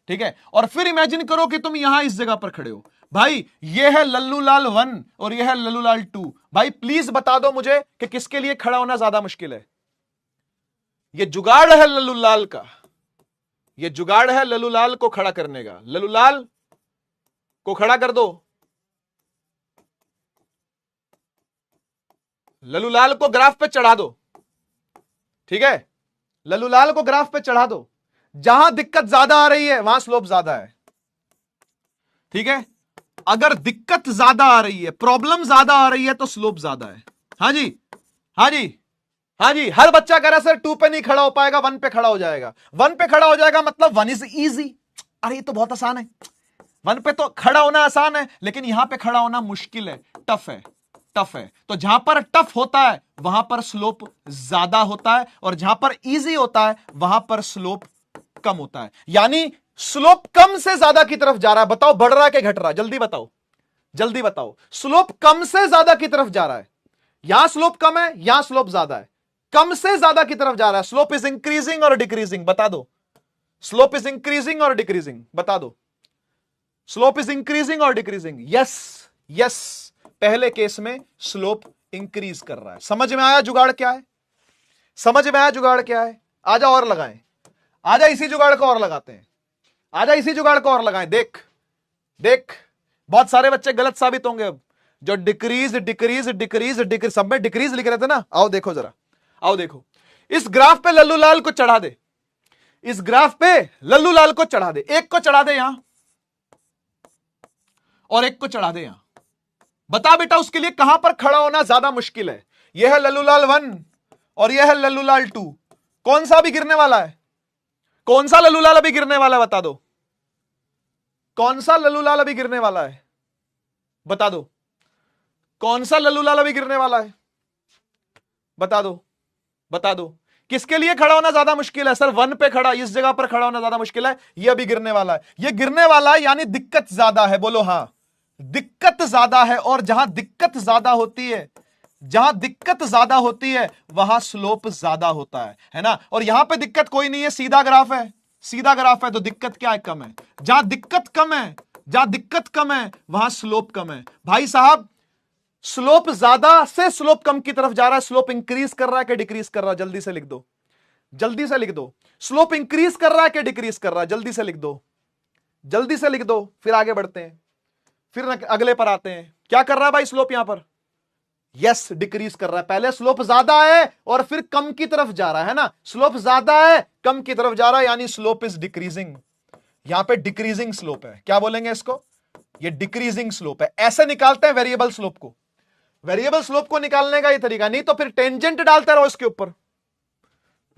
Speaker 1: ठीक है, और फिर इमेजिन करो कि तुम यहां इस जगह पर खड़े हो। भाई ये है लल्लू लाल 1 और ये है लल्लू लाल 2। भाई प्लीज बता दो मुझे कि किसके लिए खड़ा होना ज्यादा मुश्किल है? ये जुगाड़ है लल्लू लाल का, ये जुगाड़ है लल्लू लाल को खड़ा करने का। लल्लू लाल को खड़ा कर दो, लल्लू लाल को ग्राफ पे चढ़ा दो। ठीक है, लल्लू लाल को ग्राफ पे चढ़ा दो, जहां दिक्कत ज्यादा आ रही है वहां स्लोप ज्यादा है। ठीक है, अगर दिक्कत ज्यादा आ रही है, प्रॉब्लम ज्यादा आ रही है तो स्लोप ज्यादा है। हाँ जी, हाँ जी, हाँ जी। हर बच्चा कह रहा है सर 2 पे नहीं खड़ा हो पाएगा, 1 पे खड़ा हो जाएगा। 1 पे खड़ा हो जाएगा मतलब 1 इज इजी। अरे ये तो बहुत आसान है, 1 पे तो खड़ा होना आसान है, लेकिन यहां पे खड़ा होना मुश्किल है, टफ है, टफ है। तो जहां पर टफ होता है वहां पर स्लोप ज्यादा होता है, और जहां पर इजी होता है वहां पर स्लोप कम होता है। यानी स्लोप कम से ज्यादा की तरफ जा रहा है। बताओ बढ़ रहा है कि घट रहा है? जल्दी बताओ, जल्दी बताओ। स्लोप कम से ज्यादा की तरफ जा रहा है, यहां स्लोप कम है, यहां स्लोप ज्यादा है, कम से ज्यादा की तरफ जा रहा है। स्लोप इज इंक्रीजिंग और डिक्रीजिंग? बता दो, स्लोप इज इंक्रीजिंग और डिक्रीजिंग? बता दो, स्लोप इज इंक्रीजिंग और डिक्रीजिंग? यस, यस, पहले केस में स्लोप इंक्रीज कर रहा है। समझ में आया जुगाड़ क्या है? समझ में आया जुगाड़ क्या है? आजा और लगाएं, आजा इसी जुगाड़ को और लगाते हैं, आजा इसी जुगाड़ को और लगाएं। देख देख, बहुत सारे बच्चे गलत साबित होंगे अब, जो डिक्रीज डिक्रीज डिक्रीज डिक्रीज सब में डिक्रीज लिख रहे थे ना। आओ देखो जरा, आओ देखो, इस ग्राफ पे लल्लू लाल को चढ़ा दे, इस ग्राफ पे लल्लू लाल को चढ़ा दे, एक को चढ़ा दे यहां और एक को चढ़ा दे यहां। बता बेटा उसके लिए कहां पर खड़ा होना ज्यादा मुश्किल है? यह है लल्लू लाल 1 और यह है लल्लू लाल 2। कौन सा अभी गिरने वाला है? कौन सा लल्लू लाल अभी गिरने वाला है? बता दो, कौन सा लल्लू लाल अभी गिरने वाला है? बता दो, कौन सा लल्लू लाल अभी गिरने वाला है? बता दो, बता दो। किसके लिए खड़ा होना ज्यादा मुश्किल है? सर 1 पे खड़ा, इस जगह पर खड़ा होना ज्यादा मुश्किल है। ये अभी गिरने वाला है, ये गिरने वाला है, यानी दिक्कत ज्यादा है। बोलो हां, दिक्कत ज्यादा है। और जहां दिक्कत ज्यादा होती है, जहां दिक्कत ज्यादा होती है वहां स्लोप ज्यादा होता है ना? और यहां पे दिक्कत कोई नहीं है, सीधा ग्राफ है, सीधा ग्राफ है, तो दिक्कत क्या है? कम है। जहां दिक्कत कम है जहां दिक्कत कम है वहां स्लोप कम है। भाई साहब, स्लोप ज्यादा से स्लोप कम की तरफ जा रहा है, स्लोप इंक्रीज कर रहा है कि डिक्रीज कर रहा है? जल्दी से लिख दो, जल्दी से लिख दो। स्लोप इंक्रीज कर रहा है कि डिक्रीज कर रहा है? जल्दी से लिख दो, जल्दी से लिख दो, फिर आगे बढ़ते हैं, फिर अगले पर आते हैं। क्या कर रहा है भाई स्लोप यहां पर? यस, डिक्रीज कर रहा है। पहले स्लोप ज्यादा है और फिर कम की तरफ जा रहा है ना, स्लोप ज्यादा है कम की तरफ जा रहा है, यानी स्लोप इज डिक्रीजिंग। यहां पे डिक्रीजिंग स्लोप है। क्या बोलेंगे इसको? ये डिक्रीजिंग स्लोप है। ऐसे निकालते हैं वेरिएबल स्लोप को। वेरिएबल स्लोप को निकालने का ये तरीका, नहीं तो फिर टेंजेंट डालते रहो इसके ऊपर।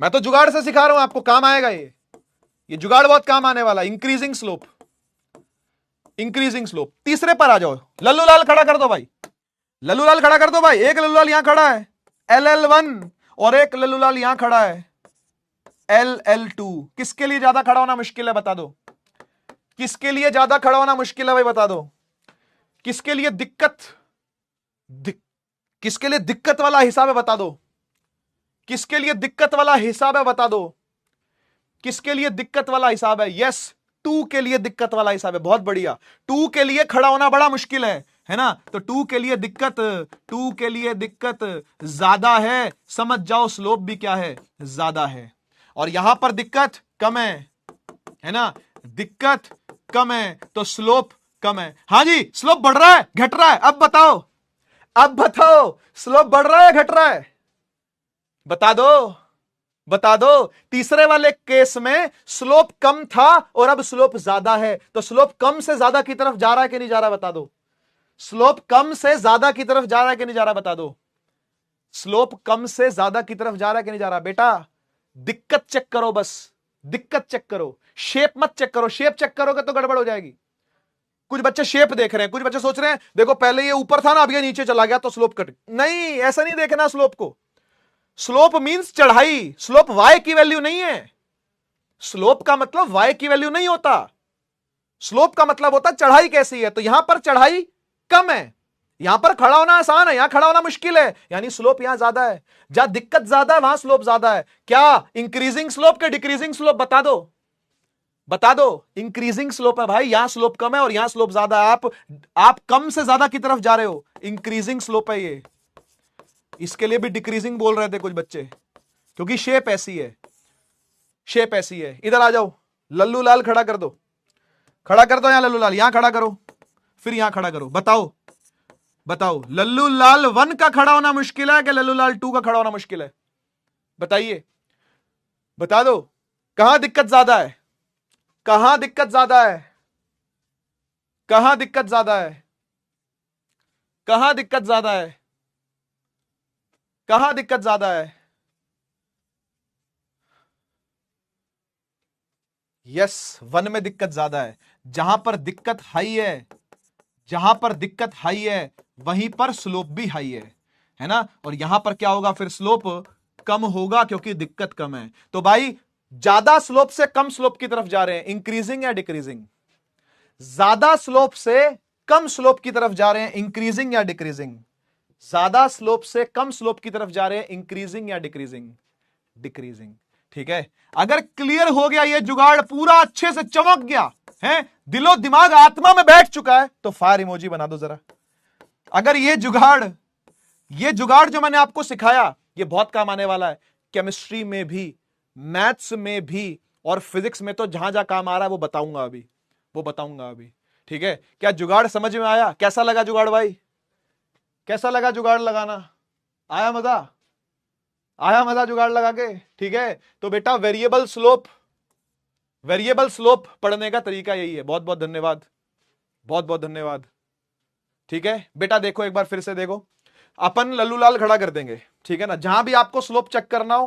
Speaker 1: मैं तो जुगाड़ से सिखा रहा हूं आपको, काम आएगा ये जुगाड़ बहुत काम आने वाला। Increasing slope, increasing slope. तीसरे पर आ जाओ। लल्लू लाल खड़ा कर दो भाई, लल्लू लाल खड़ा कर दो भाई। एक लल्लू लाल यहां खड़ा है LL1 और एक लल्लू लाल यहां खड़ा है LL2। किसके लिए ज्यादा खड़ा होना मुश्किल है बता दो? किसके लिए ज्यादा खड़ा होना मुश्किल है भाई बता दो? किसके लिए किसके लिए दिक्कत वाला हिसाब है बता दो? किसके लिए दिक्कत वाला हिसाब है बता दो? किसके लिए दिक्कत वाला हिसाब है? यस, 2 के लिए दिक्कत वाला हिसाब है। बहुत बढ़िया। 2 के लिए खड़ा होना बड़ा मुश्किल है ना? तो 2 के लिए दिक्कत ज्यादा है, समझ जाओ स्लोप भी क्या है? ज्यादा है। और यहां पर दिक्कत कम है ना? दिक्कत कम है तो स्लोप कम है। हां जी, स्लोप बढ़ रहा है घट रहा है? अब बताओ, अब बताओ, स्लोप बढ़ रहा है घट रहा है? बता दो, बता दो। तीसरे वाले केस में स्लोप कम था और अब स्लोप ज्यादा है, तो स्लोप कम से ज्यादा की तरफ जा रहा है कि नहीं जा रहा? बता दो। स्लोप कम से ज्यादा की तरफ जा रहा है कि नहीं जा रहा? बता दो। स्लोप कम से ज्यादा की तरफ जा रहा है कि नहीं जा रहा? बेटा दिक्कत चेक करो, बस दिक्कत चेक करो, शेप मत चेक करो। शेप चेक करोगे तो गड़बड़ हो जाएगी। कुछ बच्चे शेप देख रहे हैं, कुछ बच्चे सोच रहे हैं देखो पहले ये ऊपर था ना, अब ये नीचे चला गया तो स्लोप कट। नहीं, ऐसा नहीं देखना स्लोप को। स्लोप मींस चढ़ाई। स्लोप y की वैल्यू नहीं है। स्लोप का मतलब y की वैल्यू नहीं होता। स्लोप का मतलब होता चढ़ाई कैसी है। तो यहां पर चढ़ाई कम है, यहां पर खड़ा होना आसान है, यहां खड़ा होना मुश्किल है, यानी स्लोप यहां ज्यादा है। जहां दिक्कत ज्यादा है वहां स्लोप ज्यादा है। क्या इंक्रीजिंग स्लोप के डिक्रीजिंग स्लोप? बता दो, बता दो। इंक्रीजिंग स्लोप है भाई, यहां स्लोप कम है और यहां स्लोप ज्यादा है। आप कम से ज्यादा की तरफ जा रहे हो, इंक्रीजिंग स्लोप है ये। इसके लिए भी डिक्रीजिंग बोल रहे थे कुछ बच्चे, क्योंकि शेप ऐसी है, शेप ऐसी है। इधर आ जाओ, लल्लू लाल खड़ा कर दो, खड़ा कर दो। यहां लल्लू लाल यहां खड़ा करो, फिर यहां खड़ा करो। बताओ, बताओ, लल्लू लाल 1 का खड़ा होना मुश्किल है कि लल्लू लाल 2 का खड़ा होना मुश्किल है? बताइए, बता दो। कहां दिक्कत ज्यादा है? कहां दिक्कत ज्यादा है? कहां दिक्कत ज्यादा है? कहां दिक्कत ज्यादा है? कहां दिक्कत ज्यादा है? यस, 1 में दिक्कत ज्यादा है। जहां पर दिक्कत हाई है, जहां पर दिक्कत हाई है वहीं पर स्लोप भी हाई है ना? और यहां पर क्या होगा फिर? स्लोप कम होगा क्योंकि दिक्कत कम है। तो भाई ज्यादा स्लोप से कम स्लोप की तरफ जा रहे हैं, इंक्रीजिंग या डिक्रीजिंग? ज्यादा स्लोप से कम स्लोप की तरफ जा रहे हैं, इंक्रीजिंग या डिक्रीजिंग? ज्यादा स्लोप से कम स्लोप की तरफ जा रहे हैं, इंक्रीजिंग या डिक्रीजिंग? डिक्रीजिंग। ठीक है, अगर क्लियर हो गया ये जुगाड़, पूरा अच्छे से चमक गया है, दिलो दिमाग आत्मा में बैठ चुका है, तो फायर इमोजी बना दो जरा। अगर ये जुगाड़ जो मैंने आपको सिखाया ये बहुत काम आने वाला है, केमिस्ट्री में भी, मैथ्स में भी और फिजिक्स में। तो जहां जहां काम आ रहा है वो बताऊंगा अभी, वो बताऊंगा अभी। ठीक है, क्या जुगाड़ समझ में आया? कैसा लगा जुगाड़ भाई? कैसा लगा जुगाड़ लगाना? आया मजा? आया मजा जुगाड़ लगा के? ठीक है, तो बेटा वेरिएबल स्लोप पढ़ने का तरीका यही है। बहुत बहुत धन्यवाद, बहुत बहुत धन्यवाद। ठीक है बेटा, देखो एक बार फिर से देखो, अपन लल्लू लाल खड़ा कर देंगे, ठीक है ना? जहां भी आपको स्लोप चेक करना हो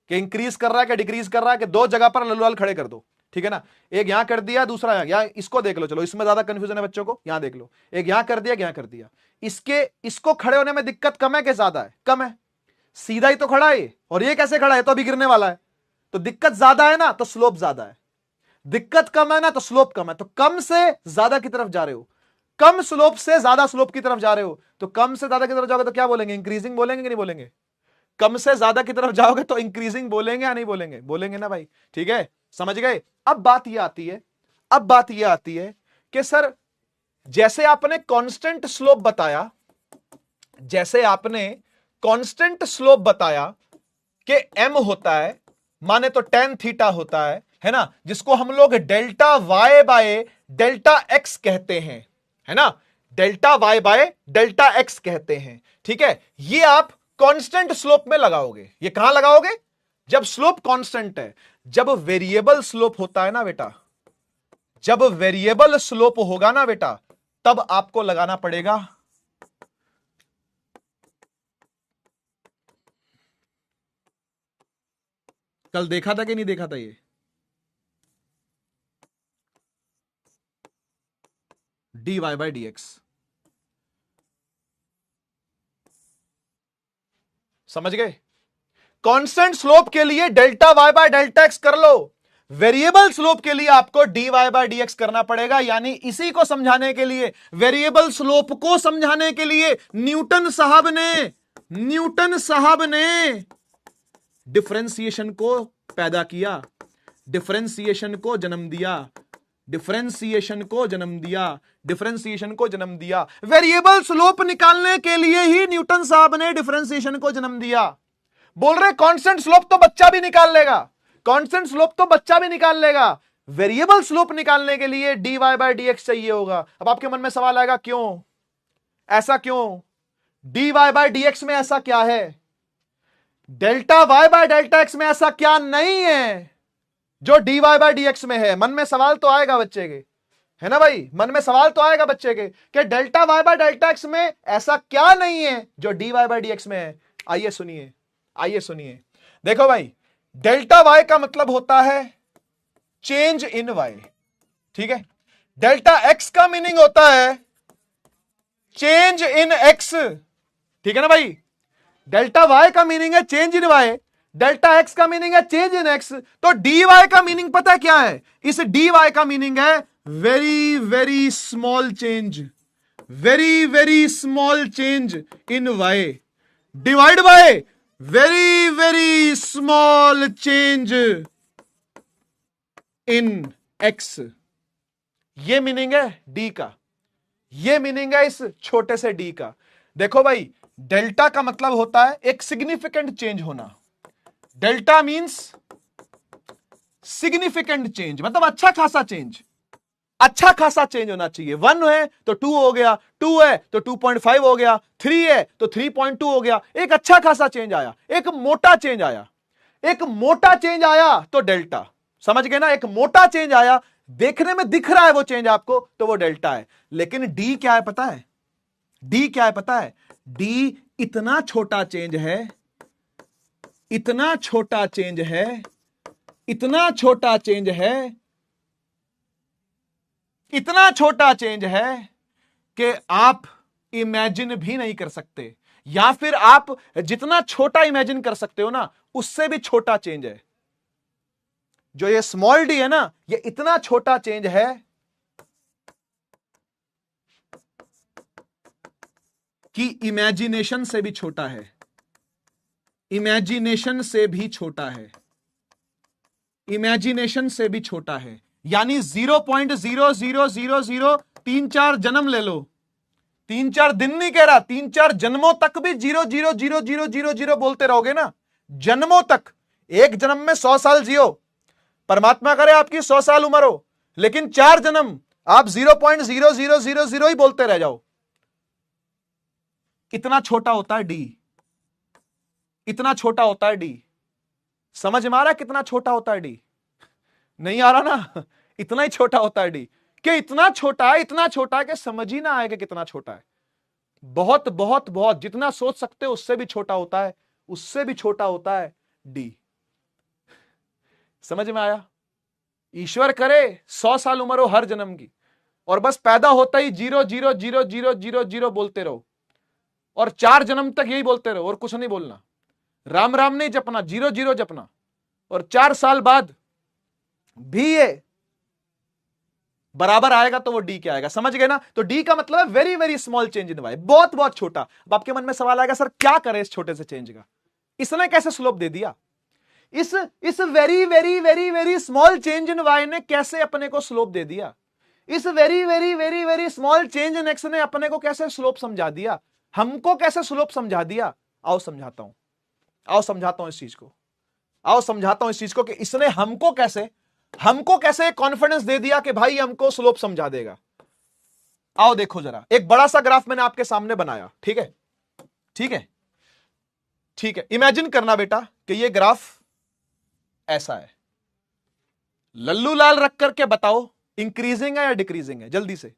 Speaker 1: कि इंक्रीज कर रहा है कि डिक्रीज कर रहा है, कि 2 जगह पर लल्लू लाल खड़े कर दो, ठीक है ना? एक यहां कर दिया, दूसरा यहां। इसको देख लो, चलो इसमें ज्यादा कंफ्यूजन है बच्चों को, यहां देख लो। एक यहां कर दिया, यहां कर दिया। इसको खड़े होने में दिक्कत कम है कि ज्यादा है? कम है। सीधा ही तो खड़ा है, और ये कैसे खड़ा है? तो अभी गिरने वाला है। तो दिक्कत ज्यादा है ना, तो स्लोप ज्यादा है। दिक्कत कम है ना, तो स्लोप कम है। तो कम से ज्यादा की तरफ जा रहे हो, कम स्लोप से ज्यादा स्लोप की तरफ जा रहे हो, तो कम से ज्यादा की तरफ जाओगे तो क्या बोलेंगे? इंक्रीजिंग बोलेंगे कि नहीं बोलेंगे? कम से ज्यादा की तरफ जाओगे तो इंक्रीजिंग बोलेंगे या नहीं बोलेंगे? बोलेंगे ना भाई। ठीक है, समझ गए? अब बात यह आती है कि सर जैसे आपने कांस्टेंट स्लोप बताया, जैसे आपने कांस्टेंट स्लोप बताया कि m होता है, माने तो tan थीटा होता है ना, जिसको हम लोग delta y by delta x कहते हैं, है ना, delta y by delta x कहते हैं, ठीक है। ये आप कांस्टेंट स्लोप में लगाओगे। ये कहां लगाओगे? जब स्लोप कांस्टेंट है। जब वेरिएबल स्लोप होता है ना बेटा, जब वेरिएबल स्लोप होगा ना बेटा, तब आपको लगाना पड़ेगा कल देखा था कि नहीं देखा था ये dy बाय dx, समझ गए? कांस्टेंट स्लोप के लिए delta y by delta x कर लो, वेरिएबल स्लोप के लिए आपको dy बाय dx करना पड़ेगा। यानी इसी को समझाने के लिए, वेरिएबल स्लोप को समझाने के लिए न्यूटन साहब ने डिफरेंशिएशन को पैदा किया, डिफरेंशिएशन को जन्म दिया, डिफरेंशिएशन को जन्म दिया, डिफरेंशिएशन को जन्म दिया। वेरिएबल स्लोप निकालने के लिए ही न्यूटन साहब ने डिफरेंशिएशन को जन्म दिया। बोल रहे कांस्टेंट स्लोप तो बच्चा भी निकाल लेगा, कांस्टेंट स्लोप तो बच्चा भी निकाल लेगा, वेरिएबल स्लोप निकालने के लिए dy बाय dx चाहिए होगा। अब आपके मन में सवाल आएगा, क्यों, ऐसा क्यों? dy बाय dx में ऐसा क्या है? Delta y by delta x में ऐसा क्या नहीं है जो dy बाय dx में है? मन में सवाल तो आएगा बच्चे के, है ना भाई, मन में सवाल तो आएगा बच्चे के कि delta y by delta x में ऐसा क्या नहीं है जो dy बाय dx में है। आइए सुनिए, आइए सुनिए, देखो भाई, डेल्टा y का मतलब होता है चेंज इन y, ठीक है। डेल्टा x का मीनिंग होता है चेंज इन x, ठीक है ना भाई। डेल्टा y का मीनिंग है change in y, delta x का मीनिंग है चेंज इन x। तो dy का मीनिंग पता है क्या है? इस dy का मीनिंग है very very small change, very very small change in y divide by very very small change in x। ये मीनिंग है d का, ये मीनिंग है इस छोटे से d का। देखो भाई, डेल्टा का मतलब होता है एक सिग्निफिकेंट चेंज होना। डेल्टा मींस सिग्निफिकेंट चेंज, मतलब अच्छा खासा चेंज, अच्छा खासा चेंज होना चाहिए। 1 है तो 2 हो गया, 2 है तो 2.5 हो गया, 3 है तो 3.2 हो गया। एक अच्छा खासा चेंज आया, एक मोटा चेंज आया, एक मोटा चेंज आया तो डेल्टा, समझ गए ना, एक मोटा चेंज आया, देखने में दिख रहा है वो चेंज आपको, तो वो डेल्टा है। लेकिन डी क्या है पता है? डी क्या है पता है? डी इतना छोटा चेंज है, इतना छोटा चेंज है, इतना छोटा चेंज है, इतना छोटा चेंज है कि आप इमेजिन भी नहीं कर सकते, या फिर आप जितना छोटा इमेजिन कर सकते हो ना, उससे भी छोटा चेंज है। जो ये स्मॉल डी है ना, ये इतना छोटा चेंज है कि इमेजिनेशन से भी छोटा है, इमेजिनेशन से भी छोटा है, इमेजिनेशन से भी छोटा है। यानी 0.0000 जन्म ले लो, 3-4 दिन नहीं कह रहा, 3-4 जन्मों तक भी 0.000000 बोलते रहोगे ना, जन्मों तक। एक जन्म में 100 साल जियो, परमात्मा करे आपकी 100 साल उम्र हो, लेकिन 4 जन्म आप 0.0000 ही बोलते रह जाओ। इतना छोटा होता है डी, इतना छोटा होता है डी। समझ में आ रहा है कितना छोटा होता है डी? नहीं आ रहा ना? इतना ही छोटा होता है डी। कि इतना छोटा है, इतना छोटा है कि समझ ही ना आएगा कितना छोटा है। बहुत बहुत बहुत, जितना सोच सकते हो उससे भी छोटा होता है, उससे भी छोटा होता है डी। समझ में आया? ईश्वर करे 100 साल उम्र हो हर जन्म की, और बस पैदा होता ही 0.000000 बोलते रहो, और 4 जन्म तक यही बोलते रहो और कुछ नहीं बोलना, राम राम नहीं जपना, 00 जपना, और 4 साल बाद भी ये बराबर आएगा तो वो डी क्या आएगा? समझ गए ना? तो डी का मतलब है very very small change in y, बहुत बहुत छोटा। अब आपके मन में सवाल आएगा, सर क्या करें इस छोटे से चेंज का? इसने कैसे स्लोप दे दिया? इस very very very very small change in y ने कैसे अपने को स्लोप दे दिया? इस very very very very small change in x ने अपने को कैसे स्लोप समझा दिया, हमको कैसे स्लोप समझा दिया। आओ समझाता हूं, आओ समझाता हूं इस चीज को, आओ समझाता हूं इस चीज को कि इसने हमको कैसे कॉन्फिडेंस दे दिया कि भाई हमको स्लोप समझा देगा। आओ देखो जरा, एक बड़ा सा ग्राफ मैंने आपके सामने बनाया, ठीक है, ठीक है, ठीक है। इमेजिन करना बेटा कि ये ग्राफ ऐसा है। लल्लू लाल रख करके बताओ इंक्रीजिंग है या डिक्रीजिंग है, जल्दी से।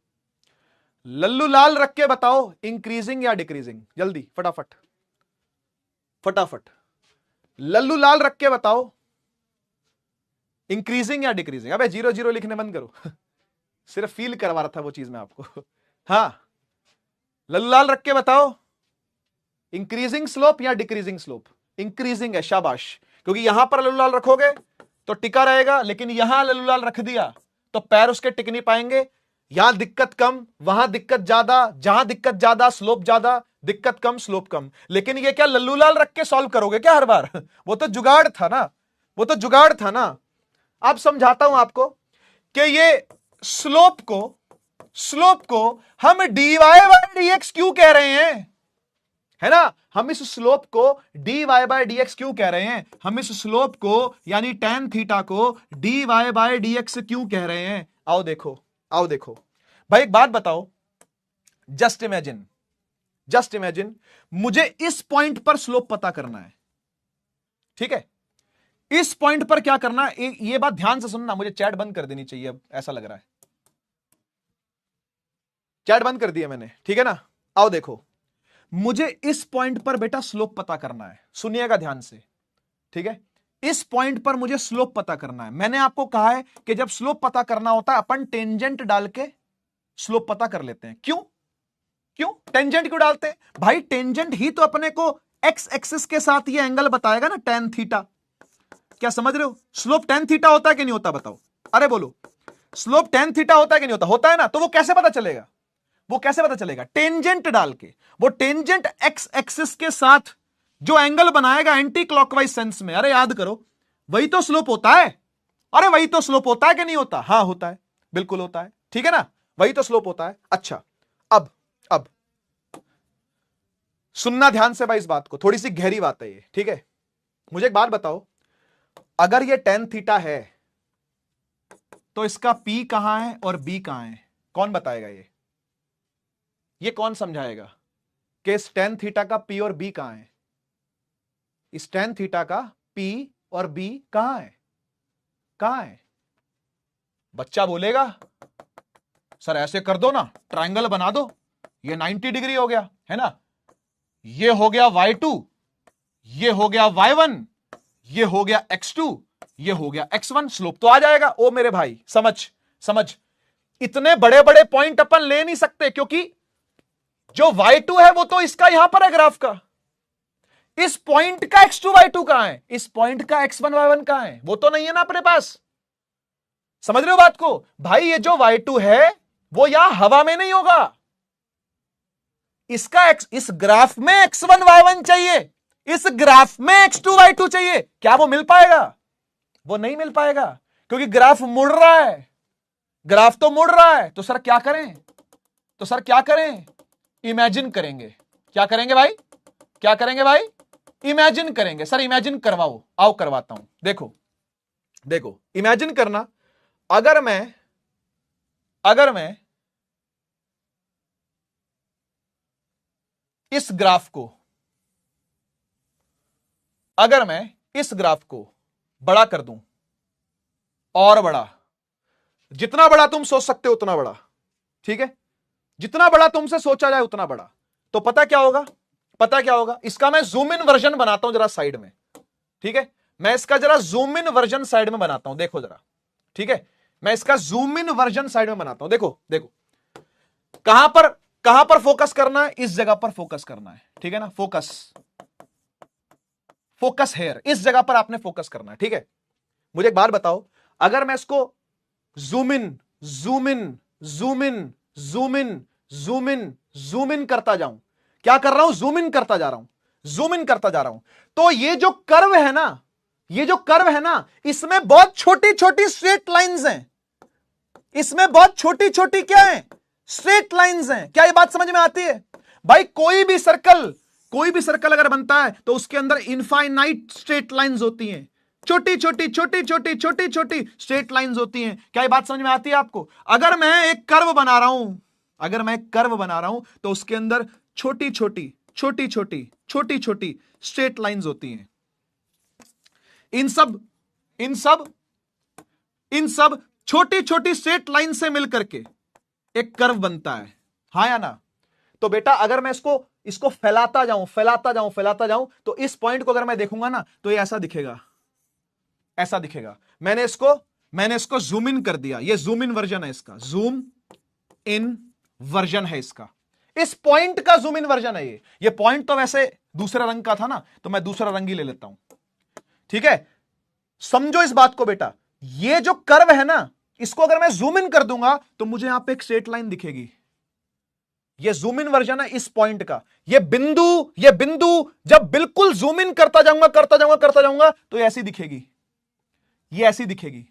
Speaker 1: लल्लू लाल रख के बताओ इंक्रीजिंग या डिक्रीजिंग, जल्दी फटाफट फटाफट। लल्लू लाल रख के बताओ इंक्रीजिंग या डिक्रीजिंग। अबे 0 लिखने बंद करो सिर्फ फील करवा रहा था वो चीज मैं आपको। हाँ, लल्लू लाल रख के बताओ इंक्रीजिंग स्लोप या डिक्रीजिंग स्लोप। इंक्रीजिंग है, शाबाश, क्योंकि यहां पर लल्लू लाल रखोगे तो टिका रहेगा, लेकिन यहां लल्लू लाल रख दिया तो पैर उसके टिक नहीं पाएंगे। यहां दिक्कत कम, वहां दिक्कत ज्यादा, जहां दिक्कत ज्यादा स्लोप ज्यादा, दिक्कत कम स्लोप कम। लेकिन ये क्या लल्लू लाल रख के सॉल्व करोगे क्या हर बार? वो तो जुगाड़ था ना, वो तो जुगाड़ था ना। अब समझाता हूं आपको कि ये स्लोप को हम dy बाय dx क्यों कह रहे हैं, है ना। हम इस स्लोप को dy बाय dx क्यों कह रहे हैं, हम इस स्लोप को यानी tan थीटा को dy बाय dx क्यों कह रहे हैं। आओ देखो, आओ देखो भाई, एक बात बताओ, जस्ट इमेजिन मुझे इस पॉइंट पर स्लोप पता करना है, ठीक है। इस पॉइंट पर क्या करना है, ये बात ध्यान से सुनना। मुझे चैट बंद कर देनी चाहिए, अब ऐसा लग रहा है चैट बंद कर दिया मैंने, ठीक है ना। आओ देखो, मुझे इस पॉइंट पर बेटा स्लोप पता करना है, सुनिएगा ध्यान से, ठीक है। इस पॉइंट पर मुझे स्लोप पता करना है। मैंने आपको कहा है कि जब स्लोप पता करना होता है अपन टेंजेंट डाल के स्लोप पता कर लेते हैं। क्यों टेंजेंट क्यों डालते हैं भाई? टेंजेंट ही तो अपने को एक्स एक्सिस के साथ ये एंगल बताएगा ना, tan थीटा। क्या समझ रहे हो? स्लोप tan थीटा होता है कि नहीं होता, बताओ, अरे बोलो, स्लोप tan थीटा होता है कि नहीं होता? होता है ना। तो वो कैसे पता चलेगा, वो कैसे पता चलेगा? टेंजेंट डाल के। वो टेंजेंट एक्स एक्सिस के साथ जो एंगल बनाएगा एंटी क्लॉकवाइज सेंस में, अरे याद करो, वही तो स्लोप होता है। अरे वही तो स्लोप होता है कि नहीं होता? हाँ होता है, बिल्कुल होता है, ठीक है ना, वही तो स्लोप होता है। अच्छा, अब सुनना ध्यान से भाई इस बात को, थोड़ी सी गहरी बात है ये, ठीक है। मुझे एक बात बताओ, अगर ये tan थीटा है तो इसका P कहां है और B कहां है? कौन बताएगा ये कौन समझाएगा कि इस tan थीटा का P और B कहां है? इस tan थीटा का P और B कहां है? कहां है? बच्चा बोलेगा सर ऐसे कर दो ना, ट्रायंगल बना दो, ये 90 डिग्री हो गया, है ना, ये हो गया y2, ये हो गया y1, ये हो गया x2, ये हो गया x1, स्लोप तो आ जाएगा। ओ मेरे भाई, समझ, इतने बड़े बड़े पॉइंट अपन ले नहीं सकते, क्योंकि जो y2 है वो तो इसका यहां पर है ग्राफ का। इस पॉइंट का x2 y2 कहां है? इस पॉइंट का x1 y1 कहां है? वो तो नहीं है ना अपने पास। समझ रहे हो बात को भाई? ये जो y2 है वो यहां हवा में नहीं होगा, इसका इस ग्राफ में x1 y1 चाहिए, इस ग्राफ में x2 y2 चाहिए। क्या वो मिल पाएगा? वो नहीं मिल पाएगा, क्योंकि ग्राफ मुड़ रहा है, ग्राफ तो मुड़ रहा है। तो सर क्या करें? इमेजिन करेंगे। क्या करेंगे भाई? क्या करेंगे भाई? इमेजिन करेंगे। सर इमेजिन करवाओ, आओ करवाता हूं। देखो इमेजिन करना, अगर मैं इस ग्राफ को बड़ा कर दूं, और बड़ा, जितना बड़ा तुम सोच सकते हो उतना बड़ा, ठीक है, जितना बड़ा तुमसे सोचा जाए उतना बड़ा, तो पता क्या होगा? इसका मैं जूम इन वर्जन बनाता हूं जरा साइड में, ठीक है, मैं इसका जरा जूम इन वर्जन साइड में बनाता हूं, देखो जरा, ठीक है, मैं इसका जूम इन वर्जन साइड में बनाता हूं। देखो कहां पर फोकस करना है? इस जगह पर फोकस करना है, ठीक है ना, फोकस हेयर, इस जगह पर आपने फोकस करना है, ठीक है। मुझे एक बात बताओ, अगर मैं इसको जूम इन करता जाऊं, क्या कर रहा हूं? जूम इन करता जा रहा हूं, तो ये जो कर्व है ना, इसमें बहुत छोटी छोटी स्ट्रेट लाइंस हैं, इसमें बहुत छोटी छोटी क्या है, स्ट्रेट लाइंस हैं। क्या ये बात समझ में आती है भाई? कोई भी सर्कल अगर बनता है तो उसके अंदर इनफाइनाइट स्ट्रेट लाइंस होती हैं, छोटी छोटी छोटी छोटी छोटी छोटी स्ट्रेट लाइंस होती हैं। क्या ये बात समझ में आती है आपको? अगर मैं एक कर्व बना रहा हूं तो उसके अंदर छोटी छोटी छोटी छोटी छोटी छोटी स्ट्रेट लाइंस होती हैं। इन सब छोटी छोटी स्ट्रेट लाइन से मिलकर के एक कर्व बनता है, हाँ या ना? तो बेटा अगर मैं इसको फैलाता जाऊं तो इस पॉइंट को अगर मैं देखूंगा ना तो ये ऐसा दिखेगा। मैंने इसको जूम इन कर दिया, ये जूम इन वर्जन है इसका, जूम इन वर्जन है इसका, इस पॉइंट का जूम इन वर्जन है ये पॉइंट तो वैसे दूसरे रंग का था ना, तो मैं दूसरा रंग ही ले लेता हूं। ठीक है, समझो इस बात को बेटा। ये जो कर्व है ना, इसको अगर मैं जूम इन कर दूंगा तो मुझे यहां पे एक स्ट्रेट लाइन दिखेगी। ये जूम इन वर्जन है इस पॉइंट का। ये बिंदु जब बिल्कुल जूम इन करता जाऊंगा तो ये ऐसी दिखेगी, ये ऐसी दिखेगी।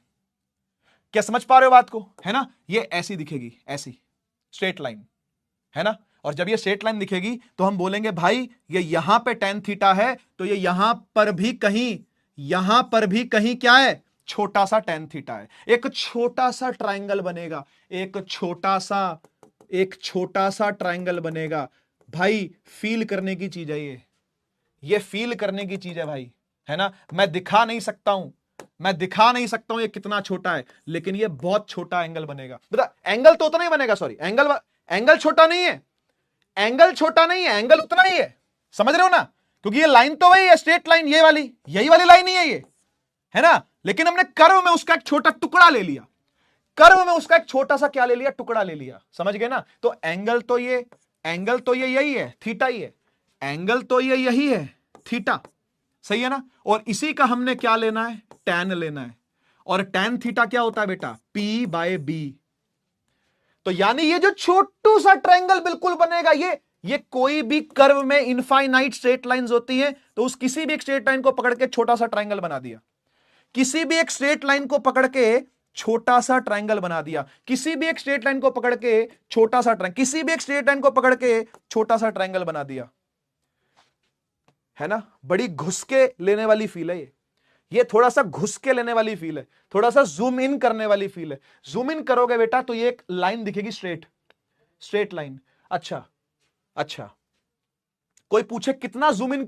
Speaker 1: क्या समझ पा रहे हो बात को? है ना, ये ऐसी दिखेगी, ऐसी स्ट्रेट लाइन, है ना। और जब ये स्ट्रेट लाइन दिखेगी तो हम बोलेंगे भाई ये यहां पे tan थीटा है, तो ये यहां पर भी कहीं क्या है, छोटा सा tan थीटा है। एक छोटा सा ट्राइंगल बनेगा, एक छोटा सा ट्राइंगल बनेगा। भाई फील करने की चीज है ये फील करने की चीज है भाई, है ना। मैं दिखा नहीं सकता हूं ये कितना छोटा है, लेकिन ये बहुत छोटा एंगल बनेगा। बता, एंगल तो उतना ही बनेगा, सॉरी एंगल छोटा नहीं है, एंगल उतना ही है, समझ रहे हो ना। क्योंकि ये लाइन तो वही है, स्ट्रेट लाइन, यही वाली लाइन ही है ये, है ना। लेकिन हमने कर्व में उसका एक छोटा टुकड़ा ले लिया, टुकड़ा ले लिया, समझ गए ना। तो एंगल तो ये यही है, थीटा ही है, एंगल तो ये यही है, थीटा, सही है ना। और इसी का हमने क्या लेना है, टैन लेना है। और टैन थीटा क्या होता है बेटा, P/B। तो यानी ये जो छोटू सा ट्रायंगल बिल्कुल बनेगा, ये कोई भी कर्व में इनफाइनाइट स्ट्रेट लाइंस होती हैं, तो उस किसी भी एक स्ट्रेट लाइन को पकड़ के छोटा सा ट्रायंगल बना दिया, किसी भी एक स्ट्रेट लाइन को पकड़ के छोटा सा ट्रायंगल बना दिया, किसी भी एक स्ट्रेट लाइन को पकड़ के छोटा सा ट्रायंगल, किसी भी एक स्ट्रेट लाइन को पकड़ के छोटा सा ट्रायंगल बना दिया, है ना। बड़ी घुस के लेने वाली फील है ये थोड़ा सा घुस के लेने वाली फील है, थोड़ा सा जूम इन करने वाली फील है। जूम इन करोगे बेटा तो ये एक लाइन दिखेगी, स्ट्रेट लाइन। अच्छा, कोई पूछे कितना जूम इन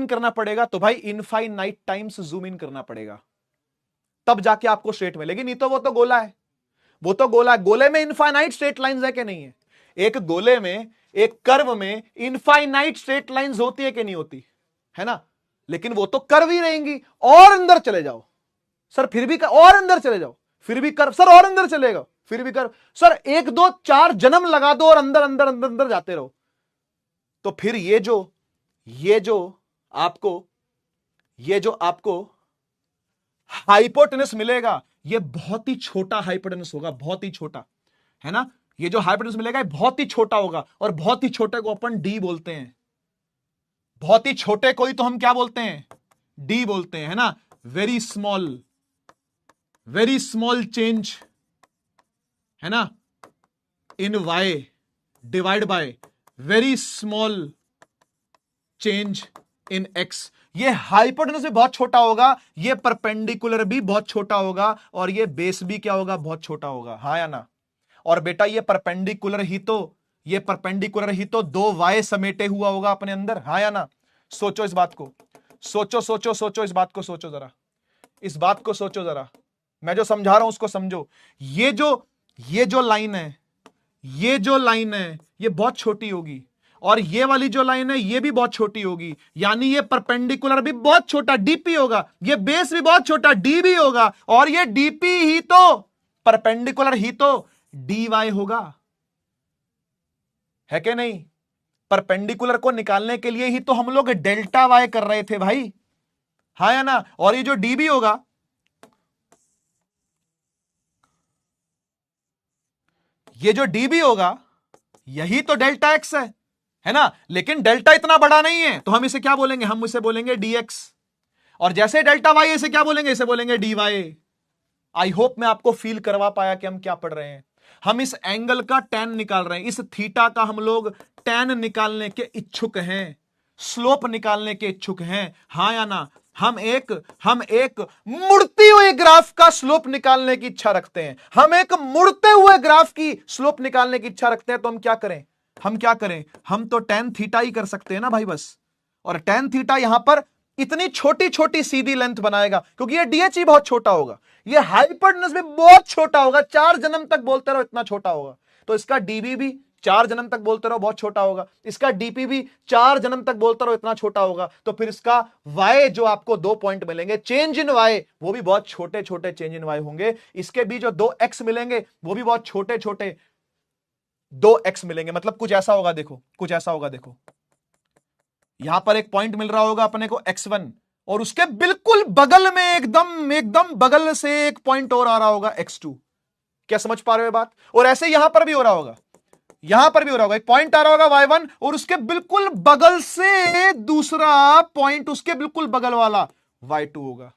Speaker 1: करना पड़ेगा, तो भाई इनफाइनाइट टाइम्स जूम इन करना पड़ेगा, तब जाके आपको स्ट्रेट मिलेगी। नहीं तो वो तो गोला है, गोले में इनफाइनाइट स्ट्रेट लाइंस है कि नहीं है? एक गोले में, एक कर्व में इनफाइनाइट स्ट्रेट लाइंस होती है कि नहीं होती, है ना। लेकिन वो तो कर्व ही रहेंगी। और अंदर चले जाओ सर, फिर भी और अंदर चले जाओ, फिर भी कर्व सर, और अंदर चलेगा फिर भी कर्व सर, 1 2 4 जन्म लगा दो और अंदर जाते रहो, तो फिर ये जो आपको हाइपोटेनस मिलेगा, ये बहुत ही छोटा हाइपोटेनस होगा, बहुत ही छोटा, है ना। ये जो हाइपोटेनस मिलेगा ये बहुत ही छोटा होगा, और बहुत ही छोटे को अपन डी बोलते हैं। बहुत ही छोटे को ही तो हम क्या बोलते हैं, डी बोलते हैं, है ना। वेरी स्मॉल चेंज, है ना, इन y divide by very small change in x। ये हाइपोटेनस भी बहुत छोटा होगा, ये परपेंडिकुलर भी बहुत छोटा होगा, और ये बेस भी क्या होगा, बहुत छोटा होगा, हाँ या ना। और बेटा ये परपेंडिकुलर ही तो 2 y समेटे हुआ होगा अपने अंदर, हाँ या ना। सोचो इस बात को, सोचो इस बात को, सोचो जरा इस बात को, सोचो जरा, मैं जो समझा रहा हूं उसको समझो। ये जो लाइन है ये बहुत छोटी होगी, और ये वाली जो लाइन है ये भी बहुत छोटी होगी, यानी ये परपेंडिकुलर भी बहुत छोटा डीपी होगा, ये बेस भी बहुत छोटा डी भी होगा, और ये डीपी ही तो परपेंडिकुलर ही तो dy होगा, है कि नहीं। परपेंडिकुलर को निकालने के लिए ही तो हम लोग डेल्टा y कर रहे थे भाई, हाँ या ना। और ये जो db होगा, ये जो db होगा यही तो डेल्टा x है ना। लेकिन डेल्टा इतना बड़ा नहीं है, तो हम इसे क्या बोलेंगे, हम इसे बोलेंगे dx। और जैसे डेल्टा y इसे क्या बोलेंगे, इसे बोलेंगे dy। आई होप मैं आपको फील करवा पाया कि हम क्या पढ़ रहे हैं। हम इस एंगल का टैन निकाल रहे हैं, इस थीटा का हम लोग टैन निकालने के इच्छुक हैं, स्लोप निकालने के इच्छुक हैं, हां या ना? हम एक मुड़ती हुई ग्राफ का स्लोप निकालने की इच्छा रखते हैं, हम एक मुड़ते हुए ग्राफ की स्लोप निकालने की इच्छा रखते हैं। तो हम क्या करें? हम तो टैन थीटा ही कर सकते हैं ना भाई, बस। और टैन थीटा यहां पर इतनी छोटी छोटी सीधी लेंथ बनाएगा, क्योंकि ये डीएच ही बहुत छोटा होगा, ये हाइपोटेन्यूज भी बहुत छोटा होगा, 4 जन्म तक बोलते रहो इतना छोटा होगा। तो इसका डीबी भी 4 जन्म तक बोलते रहो बहुत छोटा होगा, इसका डीपी भी 4 जन्म तक बोलते रहो इतना छोटा होगा। तो फिर इसका वाई जो आपको 2 पॉइंट मिलेंगे, चेंज इन वाई, वो भी बहुत छोटे छोटे चेंज इन वाई होंगे। इसके भी जो 2 एक्स मिलेंगे वो भी बहुत छोटे छोटे 2 एक्स मिलेंगे। मतलब कुछ ऐसा होगा, देखो यहां पर एक पॉइंट मिल रहा होगा अपने को x1, और उसके बिल्कुल बगल में एकदम बगल से एक पॉइंट और आ रहा होगा x2। क्या समझ पा रहे हो बात? और ऐसे यहां पर भी हो रहा होगा, एक पॉइंट आ रहा होगा y1, और उसके बिल्कुल बगल से दूसरा पॉइंट उसके बिल्कुल बगल वाला y2 होगा।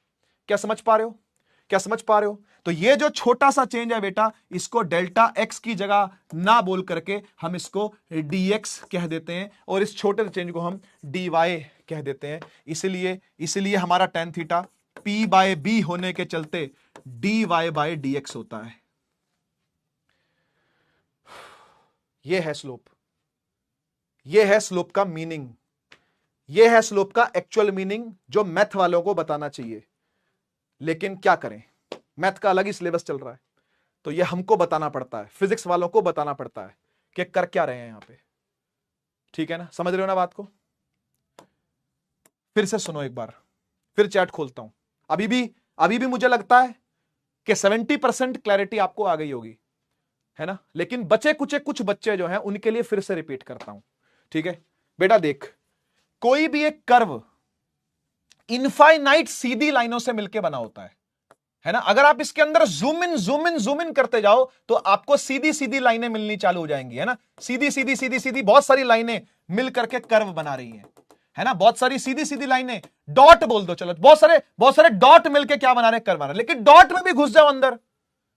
Speaker 1: क्या समझ पा रहे हो? तो ये जो छोटा सा चेंज है बेटा, इसको डेल्टा x की जगह ना बोल करके हम इसको dx कह देते हैं, और इस छोटे से चेंज को हम dy कह देते हैं। इसलिए हमारा tan theta p by b होने के चलते dy बाय dx होता है। यह है स्लोप का मीनिंग, यह है स्लोप का एक्चुअल मीनिंग, जो मैथ वालों को बताना चाहिए। लेकिन क्या करें, मैथ का अलग ही सिलेबस चल रहा है, तो यह हमको बताना पड़ता है, फिजिक्स वालों को बताना पड़ता है कि कर क्या रहे हैं यहां पे। ठीक है ना? समझ रहे हो ना बात को? फिर से सुनो एक बार, फिर चैट खोलता हूं। अभी भी मुझे लगता है कि 70% क्लैरिटी आपको आ गई होगी, है ना? लेकिन बचे कुछ बच्चे जो हैं उनके लिए फिर से रिपीट करता हूं। ठीक है बेटा, देख, कोई भी एक कर्व इनफाइनाइट सीधी लाइनों से मिलकर बना होता है ना? अगर आप इसके अंदर जूम इन करते जाओ तो आपको सीधी सीधी लाइनें मिलनी चालू हो जाएंगी, है ना? सीधी बहुत सारी लाइनें मिल करके कर्व बना रही हैं, है ना? बहुत सारी सीधी सीधी लाइनें, डॉट बोल दो, चलो बहुत सारे डॉट मिलके क्या बना रहे? कर्व बना रहे। लेकिन डॉट में भी घुस जाओ अंदर,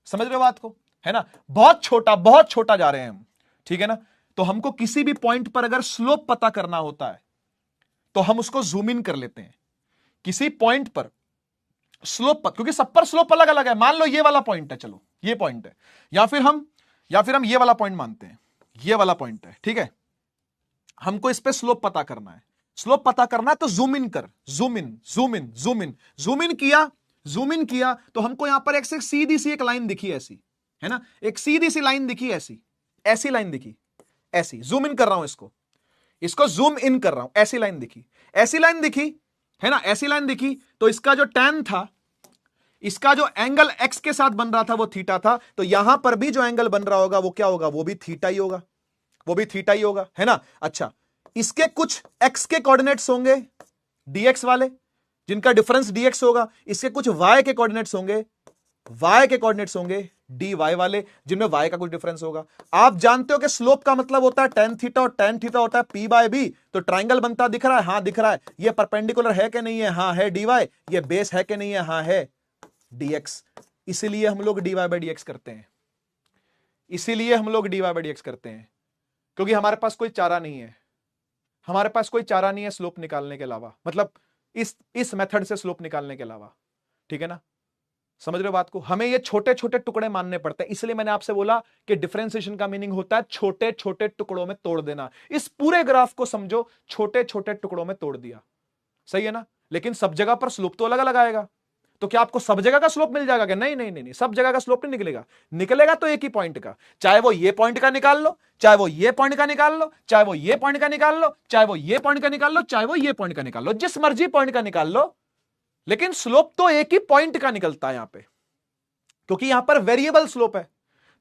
Speaker 1: समझ रहे हो बात को, है ना? बहुत छोटा जा रहे हैं हम, ठीक है ना? तो हमको किसी भी पॉइंट पर अगर स्लोप पता करना होता है तो हम उसको जूम इन कर लेते हैं। किसी पॉइंट पर स्लोप, क्योंकि सब पर स्लोप अलग अलग है। मान लो ये वाला पॉइंट है, चलो ये पॉइंट है, या फिर हम ये वाला पॉइंट मानते हैं, ये वाला पॉइंट है, ठीक है? हमको इस पे स्लोप पता करना है। स्लोप पता करना है तो जूम इन कर, जूम इन किया तो हमको यहां पर एक सीधी सी एक लाइन दिखी ऐसी, है ना? एक सीधी सी लाइन दिखी ऐसी लाइन दिखी, ऐसी। जूम इन कर रहा हूं, इसको जूम इन कर रहा हूं, ऐसी लाइन दिखी, है ना? ऐसी लाइन दिखी तो इसका जो टैन था, इसका जो एंगल x के साथ बन रहा था वो थीटा था। तो यहां पर भी जो एंगल बन रहा होगा वो क्या होगा? वो भी थीटा ही होगा, है ना? अच्छा, इसके कुछ x के कोऑर्डिनेट्स होंगे dx वाले, जिनका डिफरेंस dx होगा। इसके कुछ y के कोऑर्डिनेट्स होंगे dy वाले, जिनमें y का कुछ डिफरेंस होगा। आप जानते हो कि स्लोप का मतलब होता है tan थीटा, और tan थीटा होता है p बाय b। तो ट्राइंगल बनता दिख रहा है? हाँ दिख रहा है। ये परपेंडिकुलर है कि नहीं है? हाँ है। dy, ये बेस है कि नहीं है? हाँ है। dx, इसीलिए हम लोग dy बाय dx करते हैं, क्योंकि हमारे पास कोई चारा नहीं है, स्लोप निकालने के अलावा, मतलब इस मेथड से स्लोप निकालने के अलावा। ठीक है ना? समझ रहे हो बात को? हमें ये छोटे छोटे टुकड़े मानने पड़ते हैं। इसलिए मैंने आपसे बोला कि डिफरेंशिएशन का मीनिंग होता है छोटे छोटे टुकड़ों में तोड़ देना। इस पूरे ग्राफ को समझो, छोटे छोटे टुकड़ों में तोड़ दिया, सही है ना? लेकिन सब जगह पर स्लोप तो अलग अलग आएगा। तो क्या आपको सब जगह का स्लोप मिल जाएगा? नहीं, सब जगह का स्लोप नहीं निकलेगा तो एक ही पॉइंट का। चाहे वो ये पॉइंट का निकाल लो, चाहे वो ये पॉइंट का निकाल लो, चाहे वो ये पॉइंट का निकाल लो, चाहे वो ये पॉइंट का निकाल लो, चाहे वो ये पॉइंट का निकाल लो, जिस मर्जी पॉइंट का निकाल लो, लेकिन स्लोप तो एक ही पॉइंट का निकलता है यहां पे, क्योंकि यहां पर वेरिएबल स्लोप है।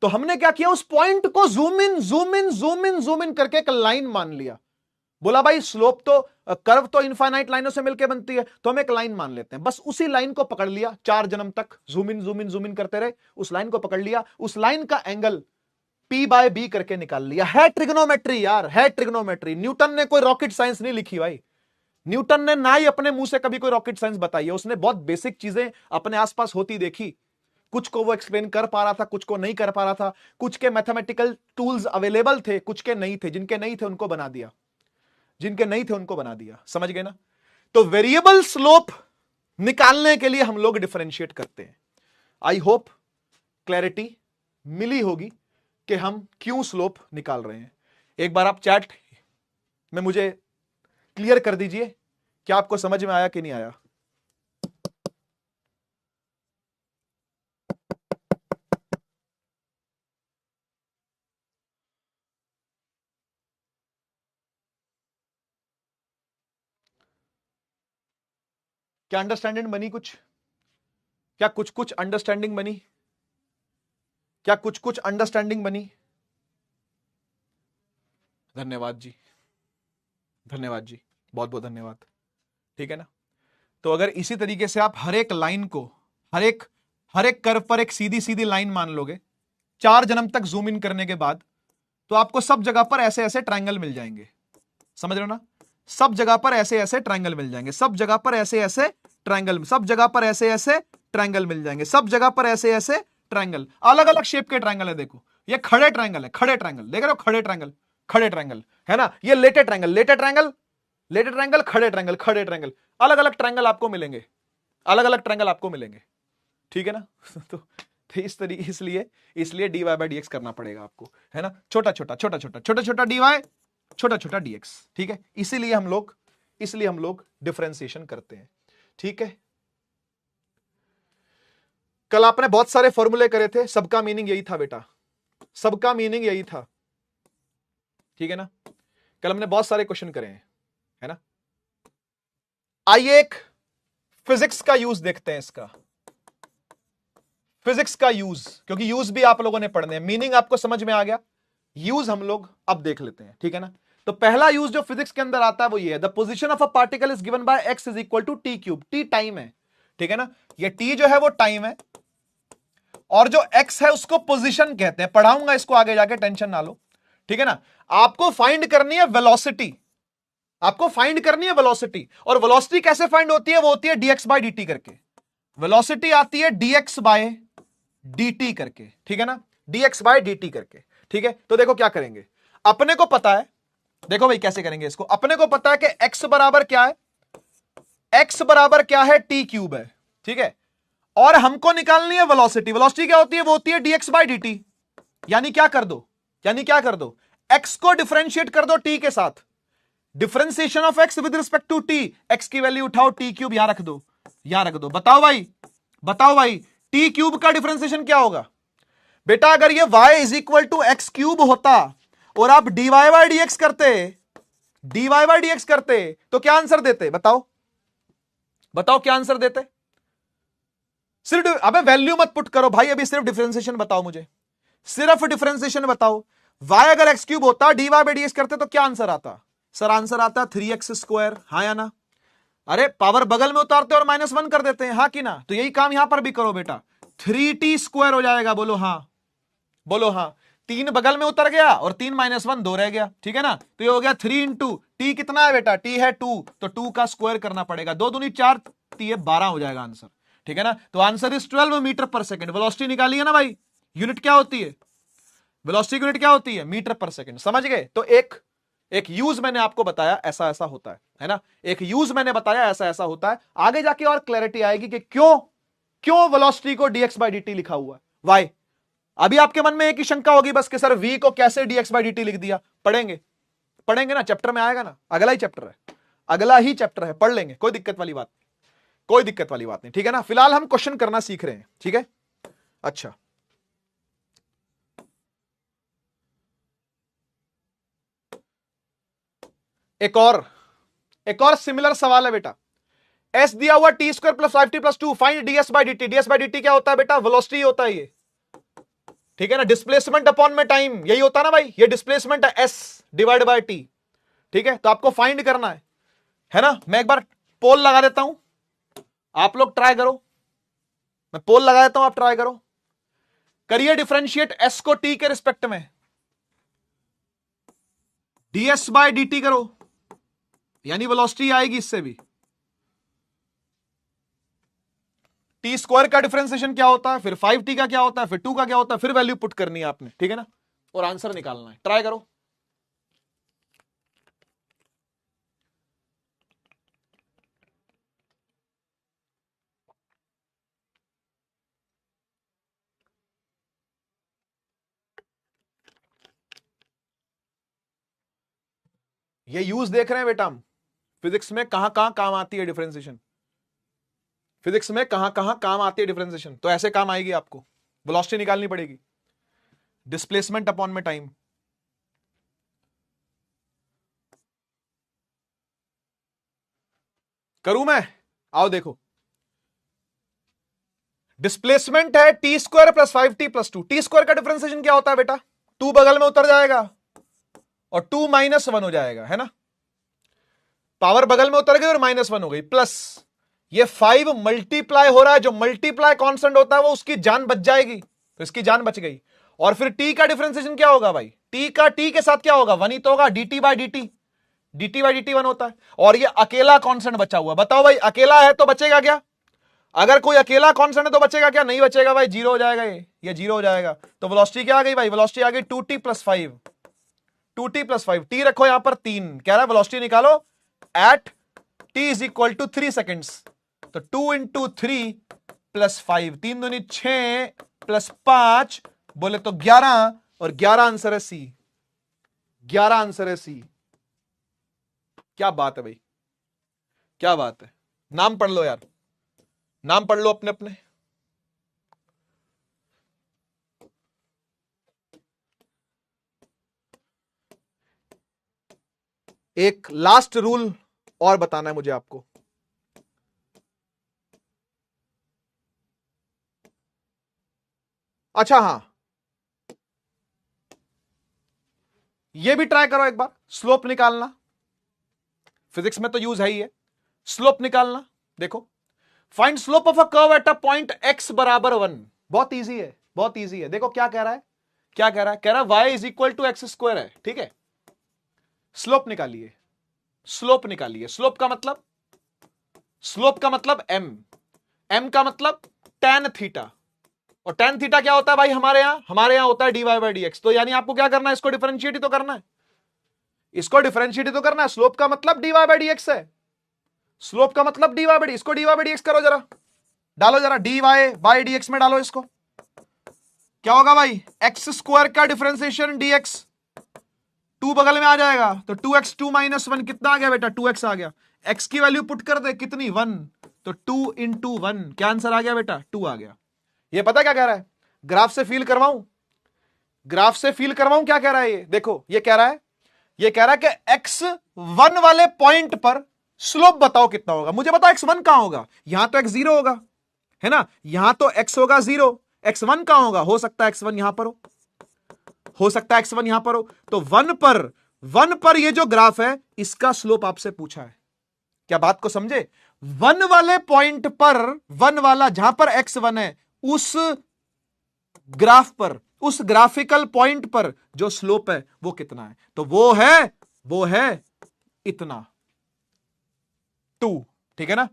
Speaker 1: तो हमने क्या किया? उस पॉइंट को जूम इन करके एक लाइन मान लिया। बोला भाई स्लोप तो, कर्व तो इनफाइनाइट लाइनों से मिलकर बनती है, तो हम एक लाइन मान लेते हैं। बस उसी लाइन को पकड़ लिया, 4 जन्म तक जूम इन करते रहे, उस लाइन को पकड़ लिया, उस लाइन का एंगल p बाय b करके निकाल लिया। है ट्रिग्नोमेट्री यार, है ट्रिग्नोमेट्री। न्यूटन ने कोई रॉकेट साइंस नहीं लिखी भाई, न्यूटन ने ना ही अपने मुंह से कभी कोई रॉकेट साइंस बताई है। उसने बहुत बेसिक चीजें अपने आसपास होती देखी, कुछ को वो एक्सप्लेन कर पा रहा था, कुछ को नहीं कर पा रहा था, कुछ के मैथमेटिकल टूल्स अवेलेबल थे, कुछ के नहीं थे, जिनके नहीं थे उनको बना दिया, जिनके नहीं थे उनको बना दिया। समझ गए ना? तो वेरिएबल स्लोप निकालने के लिए हम लोग डिफरेंशिएट करते हैं। आई होप क्लैरिटी मिली होगी कि हम क्यों स्लोप निकाल रहे हैं। एक बार आप चैट में मुझे क्लियर कर दीजिए क्या आपको समझ में आया कि नहीं आया। क्या अंडरस्टैंडिंग बनी? कुछ क्या कुछ कुछ अंडरस्टैंडिंग बनी? क्या कुछ कुछ अंडरस्टैंडिंग बनी? धन्यवाद जी, धन्यवाद जी, बहुत बहुत धन्यवाद। ठीक है ना? तो अगर इसी तरीके से आप हर एक लाइन को, हर एक कर्व पर एक सीधी सीधी लाइन मान लोगे 4 जन्म तक जूम इन करने के बाद, तो आपको सब जगह पर ऐसे ऐसे ट्रायंगल मिल जाएंगे। समझ रहे हो ना? सब जगह पर ऐसे ऐसे ट्रायंगल मिल जाएंगे, सब जगह पर ऐसे ऐसे ट्रायंगल, सब जगह पर ऐसे ऐसे ट्रायंगल मिल जाएंगे, सब जगह पर ऐसे ऐसे ट्रायंगल, अलग अलग शेप के ट्रायंगल है। देखो ये खड़े ट्रायंगल है, खड़े ट्रायंगल देख रहे हो, खड़े ट्रायंगल, खड़े ट्रायंगल है ना। ये लेटे ट्रायंगल, लेटे ट्रायंगल, लेटे ट्रायंगल, खड़े ट्रायंगल, खड़े ट्रायंगल, अलग अलग ट्रायंगल आपको मिलेंगे, अलग अलग ट्रायंगल आपको मिलेंगे। ठीक है ना? तो इस तरीके, इसलिए dy बाई dx करना पड़ेगा आपको, है ना। छोटा छोटा छोटा छोटा छोटा छोटा dy, छोटा छोटा dx। ठीक है? इसीलिए हम लोग डिफरेंशिएशन करते हैं। ठीक है? कल आपने बहुत सारे फॉर्मूले करे थे, सबका मीनिंग यही था बेटा, सबका मीनिंग यही था। ठीक है ना? कल हमने बहुत सारे क्वेश्चन करे हैं, है ना। आइए एक फिजिक्स का यूज देखते हैं, इसका फिजिक्स का यूज, क्योंकि यूज भी आप लोगों ने पढ़ने हैं। मीनिंग आपको समझ में आ गया, यूज हम लोग अब देख लेते हैं। ठीक है ना? तो पहला यूज जो फिजिक्स के अंदर आता है वो ये है, the position of a particle is given by x is equal to t cube. T time है, ठीक है ना। ये टी जो है वो टाइम है, और जो एक्स है उसको पोजीशन कहते हैं। पढ़ाऊंगा इसको आगे जाके, टेंशन ना लो। ठीक है ना? आपको फाइंड करनी है वेलोसिटी, आपको फाइंड करनी है वेलोसिटी। और वेलोसिटी कैसे फाइंड होती है? वो होती है dx बाय dt करके। वेलोसिटी आती है dx बाय dt करके, ठीक है ना, dx बाय dt करके। ठीक है? तो देखो क्या करेंगे, अपने को पता है, देखो भाई कैसे करेंगे इसको। अपने को पता है कि x बराबर क्या है, x बराबर क्या है, टी क्यूब है। ठीक है? और हमको निकालनी है वेलोसिटी। वेलोसिटी क्या होती है? वो होती है dx बाय dt। यानी क्या कर दो, x को डिफरेंशिएट कर दो t के साथ। Differentiation of x with respect to t, x की वैल्यू उठाओ, टी क्यूब यहां रख दो, यहां रख दो। बताओ भाई टी क्यूब का डिफरेंशिएशन क्या होगा बेटा? अगर ये y is equal to x cube होता और आप dy बाय dx करते, तो क्या आंसर देते? बताओ क्या आंसर देते? सिर्फ अबे वैल्यू मत पुट करो भाई, अभी सिर्फ डिफरेंशिएशन बताओ मुझे, सिर्फ डिफरेंशिएशन बताओ। y अगर एक्स क्यूब होता, dy बाय dx करते, तो क्या आंसर आता? सर आंसर आता 3x स्क्वायर, हाँ या ना? अरे पावर बगल में उतारते और -1 कर देते हैं, हाँ कि ना? तो यही काम यहां पर भी करो बेटा, 3t स्क्वायर हो जाएगा। बोलो हाँ, बोलो हाँ। 3 बगल में उतर गया और 3 - 1 2 रह गया, ठीक है ना। तो ये हो गया 3 इंटू टी, कितना है बेटा? टी है 2, तो 2 का स्क्वायर करना पड़ेगा। 2 दूनी 4, 12 हो जाएगा आंसर, ठीक है ना। तो आंसर इज 12 मीटर पर सेकंड। वेलोसिटी निकाली है ना भाई, यूनिट क्या होती है? वेलोसिटी यूनिट क्या होती है? मीटर पर सेकंड। समझ गए? तो एक यूज मैंने आपको बताया, ऐसा ऐसा होता है ना। एक यूज मैंने बताया, ऐसा ऐसा होता है। आगे जाके और क्लैरिटी आएगी कि क्यों वेलोसिटी को dx बाय dt लिखा हुआ है, वाई। अभी आपके मन में एक ही शंका होगी बस कि सर v को कैसे dx बाय dt लिख दिया। पढ़ेंगे ना, चैप्टर में आएगा ना, अगला ही चैप्टर है, पढ़ लेंगे, कोई दिक्कत वाली बात नहीं, ठीक है ना। फिलहाल हम क्वेश्चन करना सीख रहे हैं, ठीक है। अच्छा, एक और सिमिलर सवाल है बेटा। एस दिया हुआ t square plus 5t plus 2, find ds by dt। ds by dt क्या होता है बेटा? वेलोसिटी होता है ये, ठीक है ना। डिस्प्लेसमेंट अपॉन में टाइम, यही होता है ना भाई। ये डिस्प्लेसमेंट है s डिवाइड बाय t, ठीक है। तो आपको फाइंड करना है ना। मैं एक बार पोल लगा देता हूं, आप लोग ट्राई करो। मैं पोल लगा देता हूं, आप ट्राई करो। करिए डिफरेंशिएट s को t के रिस्पेक्ट में, ds बाय dt करो, यानी वेलोसिटी आएगी इससे भी। टी स्क्वायर का डिफरेंशिएशन क्या होता है, फिर 5t का क्या होता है, फिर 2 का क्या होता है, फिर वैल्यू पुट करनी है आपने, ठीक है ना, और आंसर निकालना है। ट्राई करो। ये यूज देख रहे हैं बेटा हम, फिजिक्स में कहां कहां काम आती है डिफरेंशिएशन, फिजिक्स में कहां कहां काम आती है डिफरेंशिएशन, तो ऐसे काम आएगी आपको, वेलोसिटी निकालनी पड़ेगी, डिस्प्लेसमेंट अपॉन में टाइम। करूं मैं, आओ देखो, डिस्प्लेसमेंट है T square plus 5t plus 2, T square का डिफरेंशिएशन क्या होता है बेटा, 2 बगल में उतर जाएगा और 2 -1 हो जाएगा, है ना, पावर बगल में उतर गई और -1 हो गई, प्लस ये 5 मल्टीप्लाई हो रहा है, जो मल्टीप्लाई कांस्टेंट होता है वो उसकी जान बच जाएगी, तो इसकी जान बच गई। और फिर t का डिफरेंशिएशन क्या होगा भाई, t का t के साथ क्या होगा, 1 ही तो होगा, dt by dt, dt by dt 1 होता है, और ये अकेला कांस्टेंट बचा हुआ, बताओ भाई अकेला है तो बचेगा क्या, अगर कोई अकेला कांस्टेंट है तो बचेगा क्या, नहीं बचेगा भाई, जीरो हो जाएगा, ये जीरो हो जाएगा। तो वेलोसिटी क्या आ गई भाई, वेलोसिटी आ गई 2t plus 5, 2t plus 5, T रखो यहां पर 3, कह रहा है वेलोसिटी निकालो at t is equal to 3 seconds, तो 2 इंटू 3 प्लस 5, 3 दूनी 6 प्लस 5 बोले तो 11, और 11 आंसर है सी, 11 आंसर है सी। क्या बात है भाई, क्या बात है, नाम पढ़ लो यार, नाम पढ़ लो अपने अपने। एक लास्ट रूल और बताना है मुझे आपको, अच्छा हाँ, ये भी ट्राई करो एक बार, स्लोप निकालना, फिजिक्स में तो यूज है ही है, स्लोप निकालना। देखो, find slope of a curve at a point x बराबर 1, बहुत इजी है, बहुत इजी है। देखो क्या कह रहा है, क्या कह रहा है, कह रहा है y is equal to x square है, ठीक है, स्लोप निकालिए, स्लोप निकालिए, स्लोप का मतलब, स्लोप का मतलब m, m का मतलब tan थीटा, और tan थीटा क्या होता है भाई हमारे यहां होता है dy बाई डी एक्स, तो यानी आपको क्या करना है, इसको डिफरेंशिएट ही तो करना है, इसको डिफरेंशिएट ही तो करना है, स्लोप का मतलब dy बाई डी एक्स है, स्लोप का मतलब dy बाई डी, इसको dy बाई डी एक्स करो जरा, डालो जरा dy बाई डी एक्स में डालो इसको, क्या होगा भाई, एक्स स्क्वायर का डिफरेंशिएशन dx, 2 बगल में आ जाएगा तो 2x 2 - 1 कितना आ गया बेटा, 2x आ गया, x की वैल्यू पुट कर दे कितनी 1, तो 2 इंटू 1, क्या आंसर आ गया बेटा, 2 आ गया। ये पता क्या कह रहा है, ग्राफ से फील करवाऊं, ग्राफ से फील करवाऊं, क्या कह रहा है ये, देखो ये कह रहा है, ये कह रहा है कि x1 वाले पॉइंट पर स्लोप बताओ कितना होगा, मुझे बताओ x1 कहां होगा, यहां तो x0 होगा, है ना, यहां तो x होगा 0, x1 कहां होगा, हो सकता है x1 यहां पर हो सकता है x1 यहां पर हो, तो 1 पर ये जो ग्राफ है इसका स्लोप आपसे पूछा है, क्या बात को समझे, 1 वाले पॉइंट पर, 1 वाला जहां पर x1 है, उस ग्राफ पर, उस ग्राफिकल पॉइंट पर जो स्लोप है वो कितना है, तो वो है इतना 2, ठीक है ना,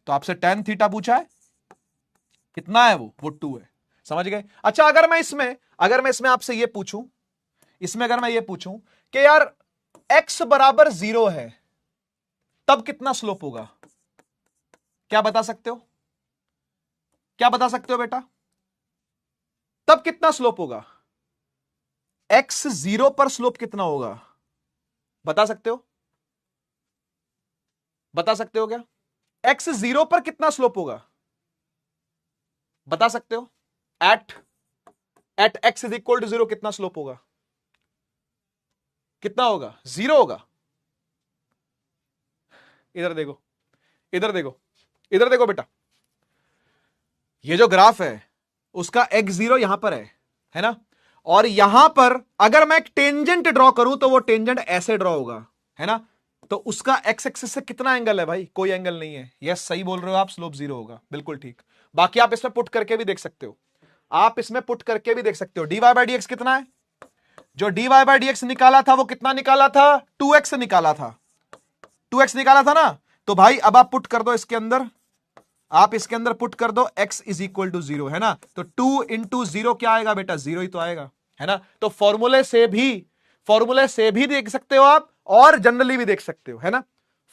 Speaker 1: तो आपसे tan थीटा पूछा है, कितना है वो 2 है, समझ गए। अच्छा अगर मैं इसमें आपसे ये पूछूं, इसमें अगर मैं ये पूछूं कि यार x बराबर 0 है तब कितना स्लोप होगा, क्या बता सकते हो, क्या बता सकते हो बेटा, तब कितना स्लोप होगा, x 0 पर स्लोप कितना होगा, बता सकते हो, बता सकते हो क्या, x 0 पर कितना स्लोप होगा, बता सकते हो, at x is equal to 0 कितना स्लोप होगा, कितना होगा, 0 होगा, इधर देखो, इधर देखो, इधर देखो बेटा, ये जो ग्राफ है उसका x0 यहां पर है ना, और यहां पर अगर मैं एक टेंजेंट ड्रॉ करूं तो वो टेंजेंट ऐसे ड्रॉ होगा, है ना, तो उसका एक्स एक्सिस से कितना एंगल है भाई, कोई एंगल नहीं है, यस सही बोल रहे हो आप, स्लोप 0 होगा, बिल्कुल ठीक। बाकी आप इसमें पुट करके भी देख सकते हो, आप इसमें पुट करके भी देख सकते हो, dy बाई डी एक्स कितना है, जो dy बाई डी एक्स निकाला था वो कितना निकाला था, 2x निकाला था, 2x निकाला था ना, तो भाई अब आप पुट कर दो इसके अंदर, आप इसके अंदर पुट कर दो x इज इक्वल टू 0, है ना, तो 2 इंटू 0 क्या आएगा बेटा, 0 ही तो आएगा, है ना। तो फॉर्मूले से भी देख सकते हो आप और जनरली भी देख सकते हो, है ना।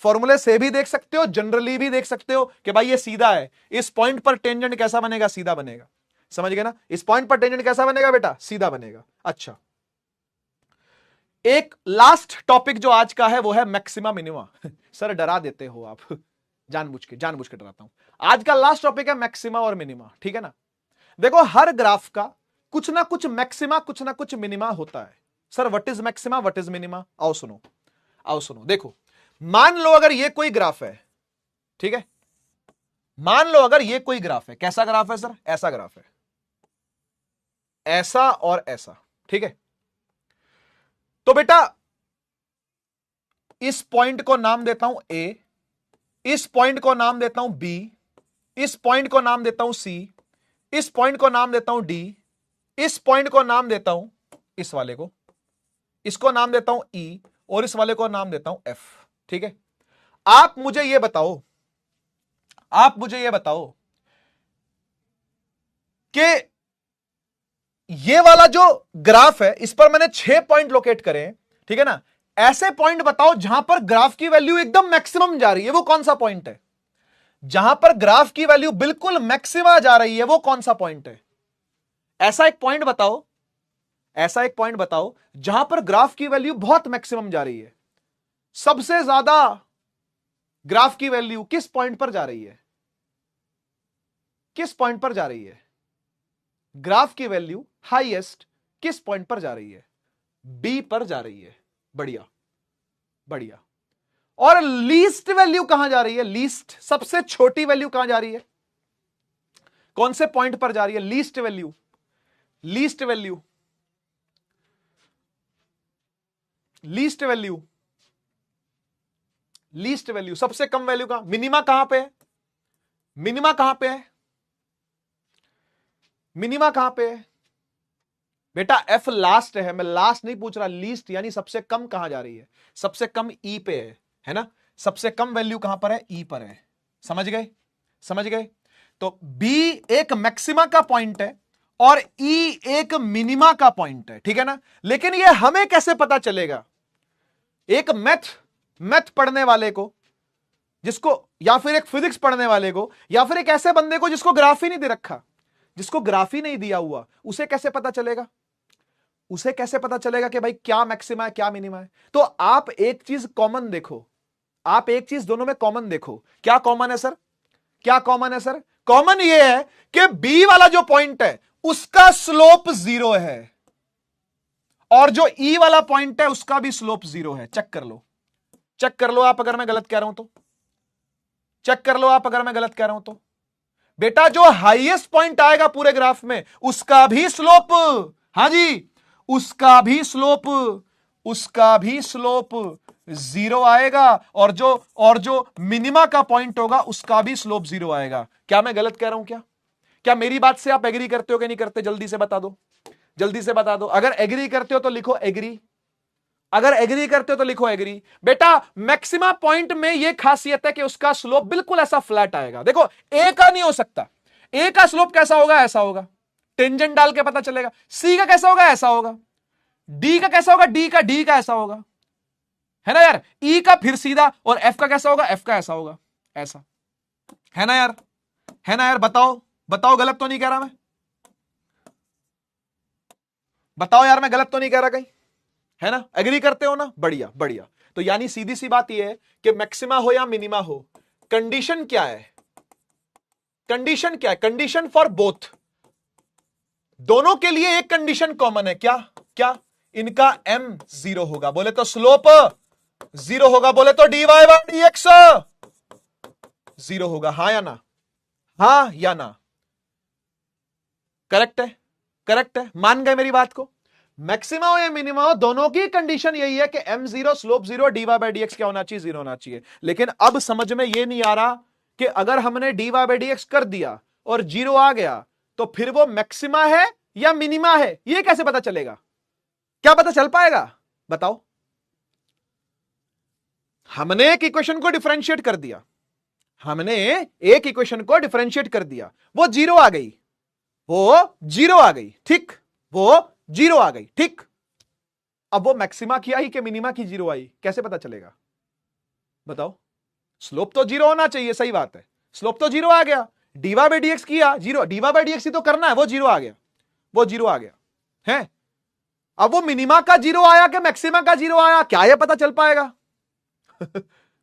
Speaker 1: फॉर्मूले से भी देख सकते हो, जनरली भी देख सकते हो कि भाई ये सीधा है, इस पॉइंट पर टेंजेंट कैसा बनेगा, सीधा बनेगा, समझ गए ना। इस पॉइंट पर टेंजेंट कैसा बनेगा बेटा, सीधा बनेगा। अच्छा, एक लास्ट टॉपिक जो आज का है वो है मैक्सिमा मिनिमा। सर डरा देते हो आप, जानबूझ के डराता हूं। आज का लास्ट टॉपिक है मैक्सिमा और मिनिमा, ठीक है ना। देखो हर ग्राफ का कुछ ना कुछ मैक्सिमा कुछ ना कुछ मिनिमा होता है। Sir what is maxima, what is minima, आओ सुनो। देखो मान लो अगर ये कोई ग्राफ है, ठीक है, मान लो अगर ये कोई ग्राफ है, कैसा ग्राफ है सर, ऐसा ग्राफ है, ऐसा और ऐसा, ठीक है। तो बेटा इस पॉइंट को नाम देता हूं ए, इस पॉइंट को नाम देता हूं बी, इस पॉइंट को नाम देता हूं सी, इस पॉइंट को नाम देता हूं डी, इस पॉइंट को नाम देता हूं, इस वाले को, इसको नाम देता हूं ई, और इस वाले को नाम देता हूं एफ, ठीक है। आप मुझे ये बताओ कि ये वाला जो ग्राफ है इस पर मैंने 6 पॉइंट लोकेट करे, ठीक है ना। ऐसे पॉइंट बताओ जहां पर ग्राफ की वैल्यू एकदम मैक्सिमम जा रही है, वो कौन सा पॉइंट है। जहां पर ग्राफ की वैल्यू बिल्कुल मैक्सिमा जा रही है, वो कौन सा पॉइंट है। ऐसा एक पॉइंट बताओ जहां पर ग्राफ की वैल्यू बहुत मैक्सिमम जा रही है। सबसे ज्यादा ग्राफ की वैल्यू किस पॉइंट पर जा रही है, किस पॉइंट पर जा रही है। ग्राफ की वैल्यू हाईएस्ट किस पॉइंट पर जा रही है, बी पर जा रही है। बढ़िया। और लीस्ट वैल्यू कहां जा रही है, लीस्ट सबसे छोटी वैल्यू कहां जा रही है, कौन से पॉइंट पर जा रही है लीस्ट वैल्यू सबसे कम वैल्यू का मिनिमा कहां पे है, मिनिमा कहां पे है बेटा, एफ लास्ट है। मैं लास्ट नहीं पूछ रहा, लीस्ट यानी सबसे कम कहां जा रही है, सबसे कम ई पे है ना। सबसे कम वैल्यू कहां पर है, ई पर है। समझ गए। तो बी एक मैक्सिमा का पॉइंट है और ई एक मिनिमा का पॉइंट है, ठीक है ना। लेकिन ये हमें कैसे पता चलेगा, एक मैथ पढ़ने वाले को, जिसको, या फिर एक फिजिक्स पढ़ने वाले को, या फिर एक ऐसे बंदे को जिसको ग्राफ ही नहीं दे रखा, जिसको ग्राफ ही नहीं दिया हुआ, उसे कैसे पता चलेगा कि भाई क्या मैक्सिमा है क्या मिनिमा है। तो आप एक चीज कॉमन देखो, आप एक चीज दोनों में कॉमन देखो। क्या कॉमन है सर, कॉमन ये है कि बी वाला जो पॉइंट है उसका स्लोप 0 है और जो ई वाला पॉइंट है उसका भी स्लोप 0 है। चेक कर लो आप अगर मैं गलत कह रहा हूं तो बेटा जो हाईएस्ट पॉइंट आएगा पूरे ग्राफ में उसका भी स्लोप, हां जी, उसका भी स्लोप 0 आएगा और जो मिनिमा का पॉइंट होगा उसका भी स्लोप 0 आएगा। क्या मैं गलत कह रहा हूं क्या मेरी बात से आप एग्री करते हो कि नहीं करते, जल्दी से बता दो। अगर एग्री करते हो तो लिखो एग्री, अगर एग्री करते हो तो लिखो एग्री। बेटा मैक्सिमा पॉइंट में यह खासियत है कि उसका स्लोप बिल्कुल ऐसा फ्लैट आएगा। देखो ए का नहीं हो सकता, ए का स्लोप कैसा होगा, ऐसा होगा, टेंजेंट डाल के पता चलेगा। सी का कैसा होगा, ऐसा होगा। डी का कैसा होगा, डी का ऐसा होगा, है ना यार। ई का फिर सीधा, और एफ का कैसा होगा, एफ का ऐसा होगा, ऐसा, है ना यार। बताओ गलत तो नहीं कह रहा मैं, बताओ यार मैं गलत तो नहीं कह रहा कहीं, है ना। एग्री करते हो ना, बढ़िया। तो यानी सीधी सी बात यह है कि मैक्सिमा हो या मिनिमा हो, कंडीशन क्या है, कंडीशन फॉर बोथ, दोनों के लिए एक कंडीशन कॉमन है। क्या इनका m 0 होगा, बोले तो स्लोप 0 होगा, बोले तो dy बाई dx 0 होगा। हाँ या ना, करेक्ट है, मान गए मेरी बात को। मैक्सिमा हो या मिनिमा हो, दोनों की कंडीशन यही है कि m 0 slope 0 dy by dx क्या होना चाहिए, 0 होना चाहिए। लेकिन अब समझ में यह नहीं आ रहा कि अगर हमने dy बाई dx कर दिया और 0 आ गया तो फिर वो मैक्सिमा है या मिनिमा है, यह कैसे पता चलेगा, क्या पता चल पाएगा, बताओ। हमने एक इक्वेशन को डिफरेंशिएट कर दिया, हमने एक इक्वेशन को डिफरेंशिएट कर दिया, वो जीरो आ गई, वो जीरो आ गई, ठीक, वो जीरो आ गई, ठीक। अब वो मैक्सिमा की आई कि मिनिमा की जीरो आई, कैसे पता चलेगा बताओ? स्लोप तो जीरो होना चाहिए, सही बात है, स्लोप तो जीरो आ गया, डीवा बाई डीएक्स किया जीरो, डीवा बाई डीएक्स ही तो करना है, वो जीरो आ गया, वो जीरो आ गया है। अब वो मिनिमा का जीरो आया कि मैक्सिमा का जीरो आया, क्या ये पता चल पाएगा?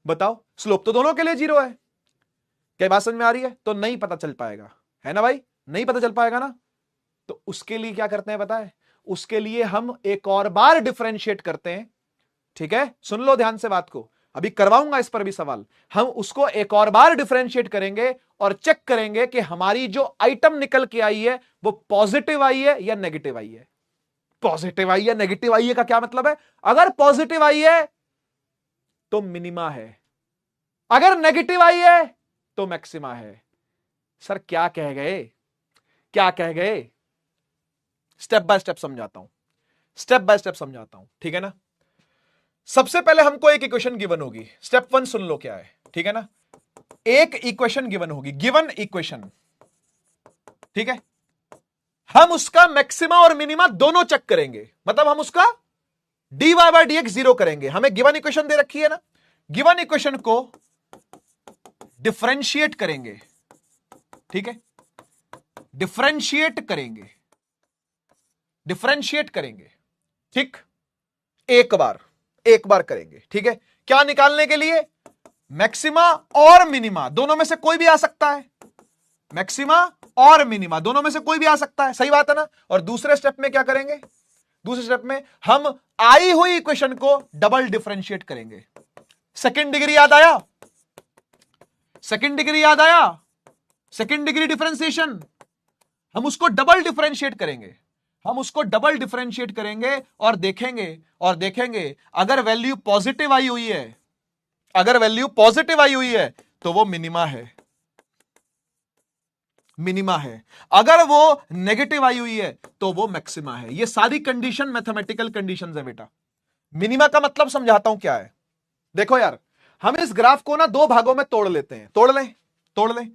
Speaker 1: बताओ, स्लोप तो दोनों के लिए जीरो है। क्या बात समझ में आ रही है? तो नहीं पता चल पाएगा, है ना भाई, नहीं पता चल पाएगा ना। तो उसके लिए क्या करते हैं पता है? उसके लिए हम एक और बार डिफरेंशिएट करते हैं, ठीक है, सुन लो ध्यान से बात को, अभी करवाऊंगा इस पर भी सवाल। हम उसको एक और बार डिफरेंशिएट करेंगे और चेक करेंगे कि हमारी जो आइटम निकल के आई है वो पॉजिटिव आई है या नेगेटिव आई है। पॉजिटिव आई है, नेगेटिव आई है का क्या मतलब है? अगर पॉजिटिव आई है तो मिनिमा है, अगर नेगेटिव आई है तो मैक्सिमा है। सर क्या कह गए, क्या कह गए? स्टेप बाय स्टेप समझाता हूं, स्टेप बाय स्टेप समझाता हूं, ठीक है ना। सबसे पहले हमको एक इक्वेशन गिवन होगी, स्टेप वन सुन लो क्या है, ठीक है ना। एक इक्वेशन गिवन होगी, गिवन इक्वेशन, ठीक है। हम उसका मैक्सिमा और मिनिमा दोनों चेक करेंगे, मतलब हम उसका dy बाय dx जीरो करेंगे। हमें गिवन इक्वेशन दे रखी है ना, गिवन इक्वेशन को डिफरेंशिएट करेंगे, ठीक है, डिफरेंशिएट करेंगे, डिफरेंशिएट करेंगे, ठीक, एक बार करेंगे, ठीक है। क्या निकालने के लिए? मैक्सिमा और मिनिमा, दोनों में से कोई भी आ सकता है, मैक्सिमा और मिनिमा दोनों में से कोई भी आ सकता है, सही बात है ना। और दूसरे स्टेप में क्या करेंगे? दूसरे स्टेप में हम आई हुई इक्वेशन को डबल डिफरेंशिएट करेंगे। सेकंड डिग्री याद आया? सेकंड डिग्री याद आया? सेकंड डिग्री डिफरेंशिएशन, हम उसको डबल डिफरेंशिएट करेंगे, हम उसको डबल डिफरेंशिएट करेंगे और देखेंगे अगर वैल्यू पॉजिटिव आई हुई है, अगर वैल्यू पॉजिटिव आई हुई है तो वो मिनिमा है, मिनिमा है। अगर वो नेगेटिव आई हुई है तो वो मैक्सिमा है। ये सारी कंडीशन मैथमेटिकल कंडीशंस है बेटा। मिनिमा का मतलब समझाता हूं क्या है। देखो यार, हम इस ग्राफ को ना दो भागों में तोड़ लेते हैं, तोड़ लें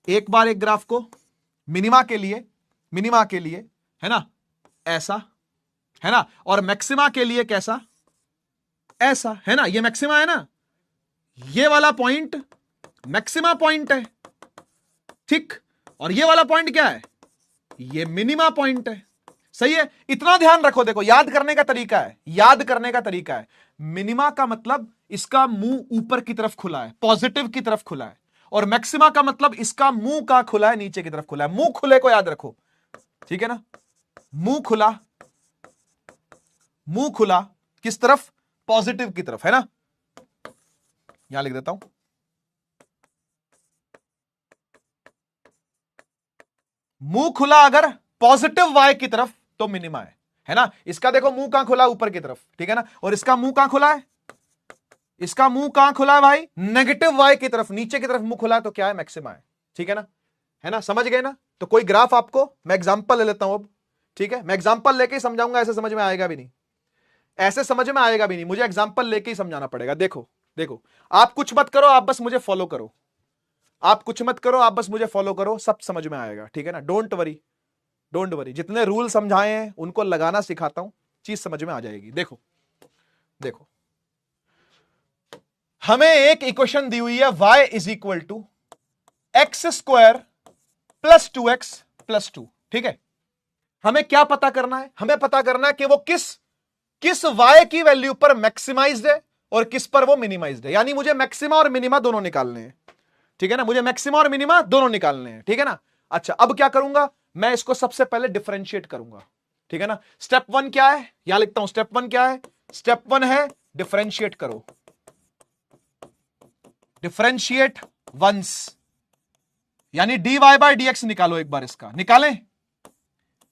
Speaker 1: एक बार एक ग्राफ को, मिनिमा के लिए है ना ऐसा, है ना, और मैक्सिमा के लिए कैसा, ऐसा, है ना। ये मैक्सिमा है ना, ये वाला पॉइंट मैक्सिमा पॉइंट है, ठीक, और ये वाला पॉइंट क्या है? ये मिनिमा पॉइंट है, सही है। इतना ध्यान रखो, देखो याद करने का तरीका है, याद करने का तरीका है। मिनिमा का मतलब इसका मुंह ऊपर की तरफ खुला है, पॉजिटिव की तरफ खुला है, और मैक्सिमा का मतलब इसका मुंह का खुला है, नीचे की तरफ खुला है। मुंह खुले को याद रखो, ठीक है ना। मुंह खुला किस तरफ? पॉजिटिव की तरफ, है ना। यहां लिख देता हूं, मुंह खुला अगर पॉजिटिव वाई की तरफ तो मिनिमा है ना। इसका देखो मुंह कहां खुला? ऊपर की तरफ, ठीक है ना। और इसका मुंह कहां खुला है? इसका मुंह कहां खुला है भाई? नेगेटिव वाई की तरफ, नीचे की तरफ मुंह खुला है, तो क्या है? मैक्सिमा है, ठीक है ना, है ना। समझ गए ना। तो कोई ग्राफ आपको, मैं एग्जांपल ले लेता हूं अब, ठीक है। मैं एग्जांपल लेके ही समझाऊंगा, ऐसे समझ में आएगा भी नहीं, ऐसे समझ में आएगा भी नहीं, मुझे एग्जांपल लेके ही समझाना पड़ेगा। देखो देखो, आप कुछ मत करो, आप बस मुझे फॉलो करो, आप कुछ मत करो, आप बस मुझे फॉलो करो, सब समझ में आएगा, ठीक है ना। डोंट वरी, डोंट वरी, जितने रूल समझाए हैं उनको लगाना सिखाता हूं, चीज समझ में आ जाएगी। देखो देखो, हमें एक इक्वेशन दी हुई है, y is equal to x square plus 2x plus 2, ठीक है। हमें क्या पता करना है? हमें पता करना है कि वो किस y की वैल्यू पर मैक्सिमाइज्ड है और किस पर वो मिनिमाइज्ड है। यानी मुझे मैक्सिमा और मिनिमा दोनों निकालने हैं, ठीक है ना। मुझे मैक्सिमा और मिनिमा दोनों निकालने हैं, ठीक है ना। अच्छा, अब क्या करूंगा मैं? इसको सबसे पहले डिफरेंशिएट करूंगा, ठीक है ना। स्टेप वन क्या है? यहां लिखता हूं, स्टेप वन क्या है? स्टेप वन है डिफरेंशिएट करो, डिफरेंशिएट वंस, यानी dy बाय dx निकालो। एक बार इसका निकालें,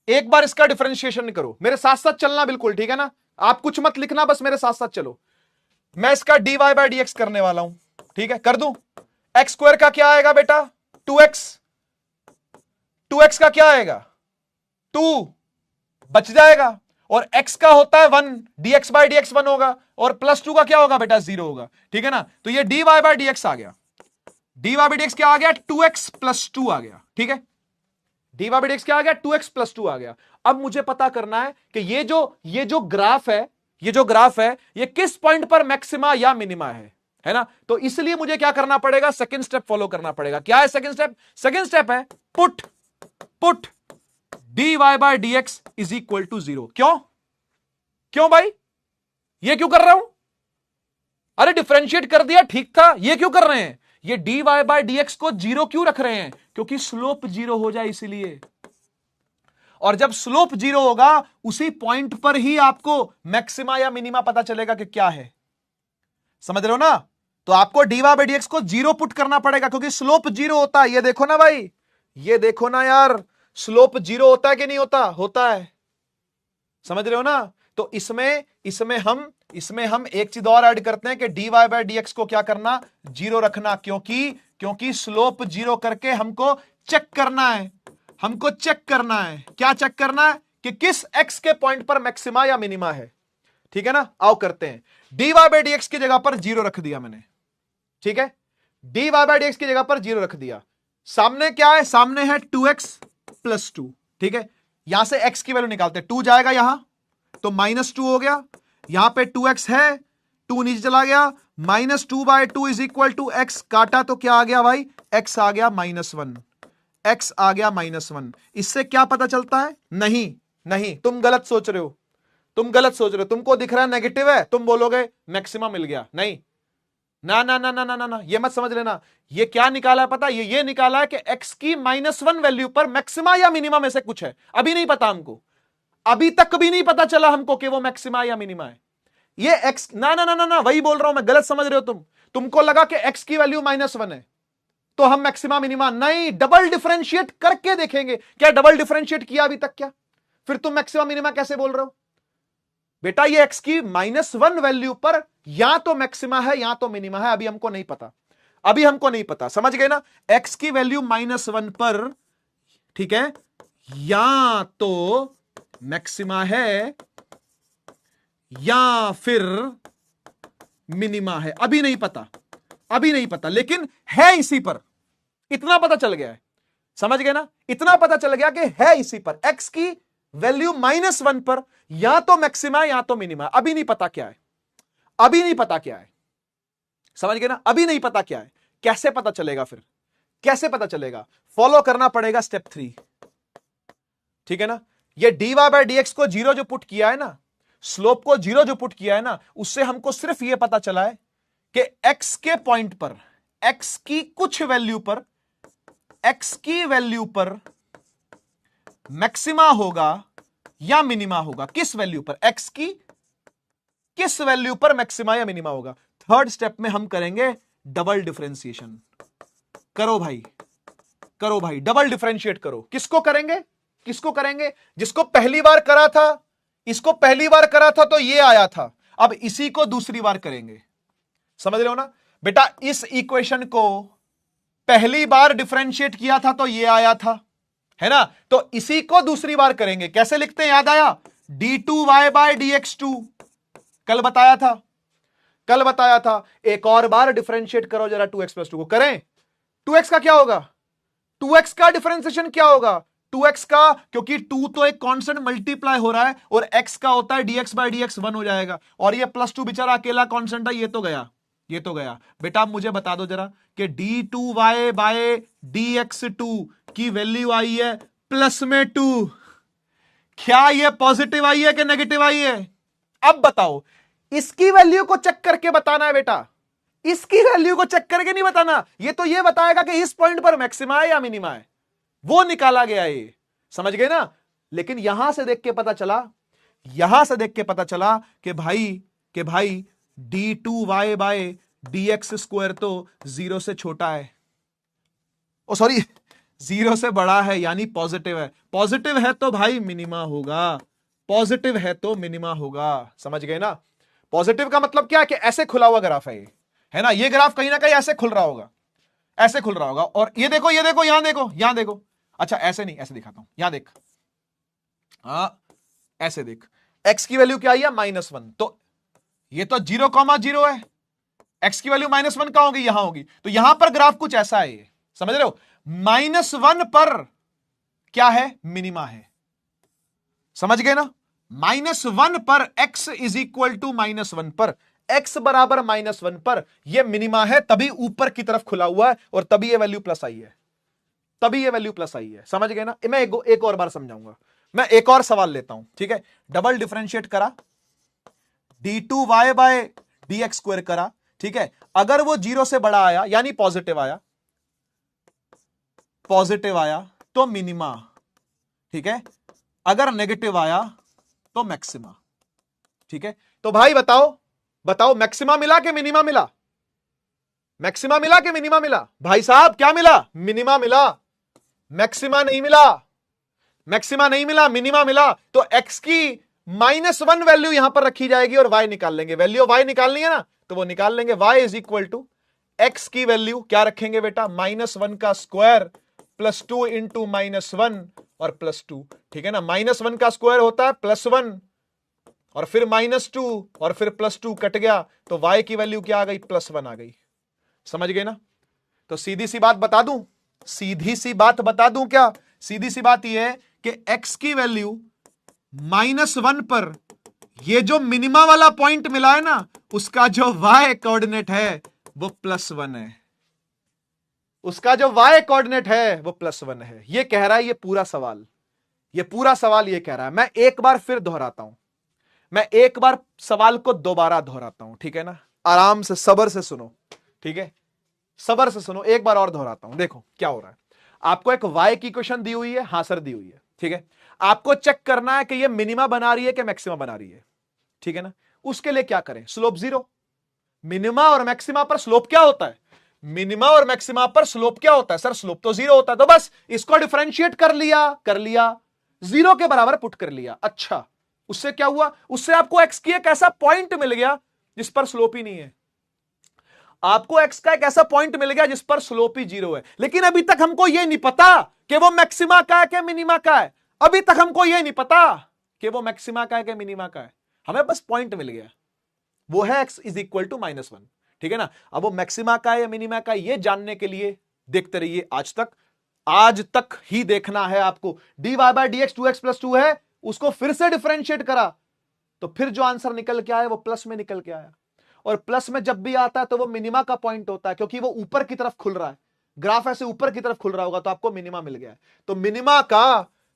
Speaker 1: एक बार इसका डिफरेंशिएशन करो, मेरे साथ साथ चलना बिल्कुल, ठीक है ना। आप कुछ मत लिखना, बस मेरे साथ साथ चलो। मैं इसका dy बाय dx करने वाला हूं, ठीक है। कर दूं? एक्स स्क्वायर का क्या आएगा बेटा? 2x, 2x का क्या आएगा? 2 बच जाएगा, और x का होता है 1, dx बाय dx 1 होगा, और प्लस 2 का क्या होगा बेटा? 0 होगा, ठीक है ना। तो ये dy बाय dx आ गया, d y by d x क्या आ गया, 2x प्लस 2 आ गया, ठीक है। D y by d x क्या आ गया, 2x प्लस 2 आ गया। अब मुझे पता करना है कि ये जो ग्राफ है, ये किस पॉइंट पर मैक्सिमा या मिनिमा है ना। तो इसलिए मुझे क्या करना पड़ेगा, सेकंड स्टेप फॉलो करना पड़ेगा। क्या है सेकंड स्टेप? सेकंड स्टेप है put d y by d x is equal to 0। क्यों भाई, ये क्यों कर रहा हूं? अरे डिफरेंशिएट कर दिया, ठीक था, ये क्यों कर रहे हैं? ये d y by d x को 0 क्यों रख रहे हैं? क्योंकि स्लोप 0 हो जाए इसलिए। और जब स्लोप 0 होगा उसी पॉइंट पर ही आपको मैक्सिमा या मिनिमा पता चलेगा कि क्या है। समझ रहे हो ना? तो आपको d y by d x को 0 पुट करना पड़ेगा क्योंकि स्लोप 0 होता है। ये देखो ना भाई, ये देखो ना यार, स्लोप 0 होता है कि नहीं होता? होता है। समझ रहे हो ना? तो इसमें हम एक चीज और ऐड करते हैं कि d y by d x को क्या करना, 0 रखना, क्योंकि स्लोप 0 करके हमको चेक करना है। क्या चेक करना है? कि किस x के पॉइंट पर मैक्सिमा या मिनिमा है। ठीक है ना? आओ करते हैं। D y by d x की जगह पर 0 रख दिया मैंने, ठीक है। D y by d x की जगह पर 0 रख दिया। सामने क्या है? सामने है 2x प्लस 2, ठीक है। यहां से x की वैल्यू निकालते हैं, 2 जाएगा यहां तो -2 हो गया। यहां पे 2x है, 2 नीचे चला गया, -2/2 इज इक्वल टू x। काटा तो क्या आ गया भाई? x आ गया -1, x आ गया -1। इससे क्या पता चलता है? नहीं, तुम गलत सोच रहे हो, तुमको दिख रहा है नेगेटिव है, तुम बोलोगे मैक्सिमम मिल गया। नहीं, ना, ये मत समझ लेना। ये क्या निकाला है पता? ये निकाला है कि x की -1 वैल्यू पर मैक्सिमा या मिनिमा में से कुछ है। अभी नहीं पता हमको, अभी तक भी नहीं पता चला हमको कि वो मैक्सिमा या मिनिमा है। ये x, ना, वही बोल रहा हूं मैं, गलत समझ रहे हो तुमको लगा कि x की वैल्यू -1 है तो हम मैक्सिमा मिनिमा, नहीं, डबल डिफरेंशिएट करके देखेंगे। क्या डबल डिफरेंशिएट किया अभी तक? क्या फिर तुम मैक्सिमा मिनिमा कैसे बोल रहे हो बेटा? ये x की -1 वैल्यू पर या तो मैक्सिमा है या तो मिनिमा है, अभी हमको नहीं पता। समझ गए ना? x की वैल्यू -1 पर, ठीक है, या तो मैक्सिमा है या फिर मिनिमा है। अभी नहीं पता, लेकिन है इसी पर। इतना पता चल गया है, समझ गए ना? इतना पता चल गया कि है इसी पर, x की वैल्यू -1 पर या तो मैक्सिमा या तो मिनिमा। अभी नहीं पता क्या है, समझ गए ना? अभी नहीं पता क्या है। कैसे पता चलेगा फिर? फॉलो करना पड़ेगा स्टेप 3, ठीक है ना? ये d y by d x को 0 जो पुट किया है ना, स्लोप को 0 जो पुट किया है ना, उससे हमको सिर्फ यह पता चला है कि x के पॉइंट पर, x की कुछ वैल्यू पर, x की वैल्यू पर मैक्सिमा होगा या मिनिमा होगा। किस वैल्यू पर? x की किस वैल्यू पर मैक्सिमा या मिनिमा होगा। थर्ड स्टेप में हम करेंगे डबल डिफरेंशिएशन। करो भाई, डबल डिफरेंशिएट करो। किसको करेंगे? जिसको पहली बार करा था, इसको पहली बार करा था तो ये आया था, अब इसी को दूसरी बार करेंगे। समझ रहे हो ना बेटा? इस इक्वेशन को पहली बार डिफरेंशिएट किया था तो ये आया था, है ना? तो इसी को दूसरी बार करेंगे। कैसे लिखते हैं? याद आया? d2y बाय dx2 कल बताया था। एक और बार डिफरेंशिएट करो जरा 2x प्लस 2 को। करें? 2x का क्या होगा? 2x का डिफरेंशिएशन क्या होगा? 2x का, क्योंकि 2 तो एक कांस्टेंट मल्टीप्लाई हो रहा है और x का होता है dx बाय dx 1 हो जाएगा, और ये +2 बेचारा अकेला कांस्टेंट है, ये तो गया। बेटा आप मुझे बता दो जरा कि d2y बाय dx2 की वैल्यू आई है +2। क्या ये पॉजिटिव आई है कि नेगेटिव आई है? अब बताओ, इसकी वैल्यू को चेक करके बताना है बेटा, इसकी वैल्यू को चेक करके नहीं बताना। ये तो ये बताएगा कि इस पॉइंट पर मैक्सिमा है या मिनिमा है, वो निकाला गया ये। समझ गए ना? लेकिन यहां से देख के पता चला कि भाई d2y बाय dx2 तो 0 से छोटा है, ओ सॉरी 0 से बड़ा है, यानी पॉजिटिव है। पॉजिटिव है तो भाई मिनिमा होगा। समझ गए ना? पॉजिटिव का मतलब क्या है? कि ऐसे खुला हुआ ग्राफ है ना? ये ग्राफ कहीं ना कहीं ऐसे खुल रहा होगा, और ये देखो, यहां देखो। अच्छा ऐसे नहीं, ऐसे दिखाता हूं, यहां देख, ऐसे देख, x की वैल्यू क्या आई है? -1। तो ये तो 0,0 है, एक्स की वैल्यू -1 कहां होगी? यहां होगी। तो यहां पर ग्राफ कुछ ऐसा है, ये समझ रहे हो? -1 पर क्या है? मिनिमा है। समझ गए ना? -1 पर x इज इक्वल टू -1 पर, x बराबर -1 पर यह मिनिमा है, तभी ऊपर की तरफ खुला हुआ है और तभी ये वैल्यू प्लस आई है, तभी ये वैल्यू प्लस आई है। समझ गए ना? मैं एक और बार समझाऊंगा। मैं एक और सवाल लेता हूं, ठीक है? डबल डिफरेंशिएट करा, d2y बाय dx स्क्वायर करा, ठीक है? अगर वो 0 से बड़ा आया यानी पॉजिटिव आया, तो मिनिमा, ठीक है? अगर नेगेटिव आया तो मैक्सिमा, ठीक है? तो भाई बताओ मैक्सिमा मिला कि मिनिमा मिला? मैक्सिमा मिला कि मिनिमा मिला? भाई साहब क्या मिला? मिनिमा मिला, मैक्सिमा नहीं मिला। मैक्सिमा नहीं मिला, मिनिमा मिला। तो x की -1 वैल्यू यहां पर रखी जाएगी और y निकाल लेंगे। वैल्यू y निकालनी है ना, तो वो निकाल लेंगे। y is equal to x की वैल्यू क्या रखेंगे बेटा? -1 का स्क्वायर +2 इंटू -1 और +2, ठीक है ना? -1 का स्क्वायर होता है +1 और फिर -2 और फिर +2 कट गया, तो y की वैल्यू क्या आ गई? +1 आ गई। समझ गए ना? तो सीधी सी बात बता दूं, क्या? सीधी सी बात यह है कि x की वैल्यू -1 पर ये जो मिनिमा वाला पॉइंट मिला है ना, उसका जो y कोऑर्डिनेट है वो +1 है। उसका जो y कोऑर्डिनेट है वो +1 है। ये कह रहा है ये पूरा सवाल ये कह रहा है। मैं एक बार फिर दोहराता हूं, मैं एक बार सवाल को दोबारा दोहराता हूं, ठीक है ना? आराम से सब्र से सुनो, ठीक है? सब्र से सुनो, एक बार और दोहराता हूं। देखो क्या हो रहा है। आपको एक y की इक्वेशन दी हुई है, हां सर दी हुई है, ठीक है? आपको चेक करना है कि ये मिनिमा बना रही है कि मैक्सिमा बना रही है, ठीक है ना? उसके लिए क्या करें? स्लोप 0। मिनिमा और मैक्सिमा पर स्लोप क्या होता है? मिनिमा और मैक्सिमा पर स्लोप क्या होता है? सर स्लोप तो 0 होता है। तो बस इसको डिफरेंशिएट कर लिया 0 के बराबर पुट कर लिया। अच्छा, उससे क्या हुआ? उससे आपको x की एक ऐसा पॉइंट मिल गया जिस पर स्लोप ही नहीं है। आपको x का एक ऐसा पॉइंट मिल गया जिस पर स्लोप ही 0 है। लेकिन अभी तक हमको यह नहीं पता कि वो मैक्सिमा का है कि मिनिमा का है। अभी तक हमको यह नहीं पता कि वो मैक्सिमा का है कि मिनिमा का है। हमें बस पॉइंट मिल गया, वो है x इज इक्वल टू -1, ठीक है ना? अब वो मैक्सिमा का है या मिनिमा का है, ये जानने के लिए देखते रहिए। आज तक ही देखना है आपको। dy बाय dx 2x + 2 है, उसको फिर से डिफरेंशिएट करा तो फिर जो आंसर निकल के आया वो प्लस में निकल के आया। और प्लस में जब भी आता है तो वो मिनिमा का पॉइंट होता है, क्योंकि वो ऊपर की तरफ खुल रहा है। ग्राफ ऐसे ऊपर की तरफ खुल रहा होगा तो आपको मिनिमा मिल गया है। तो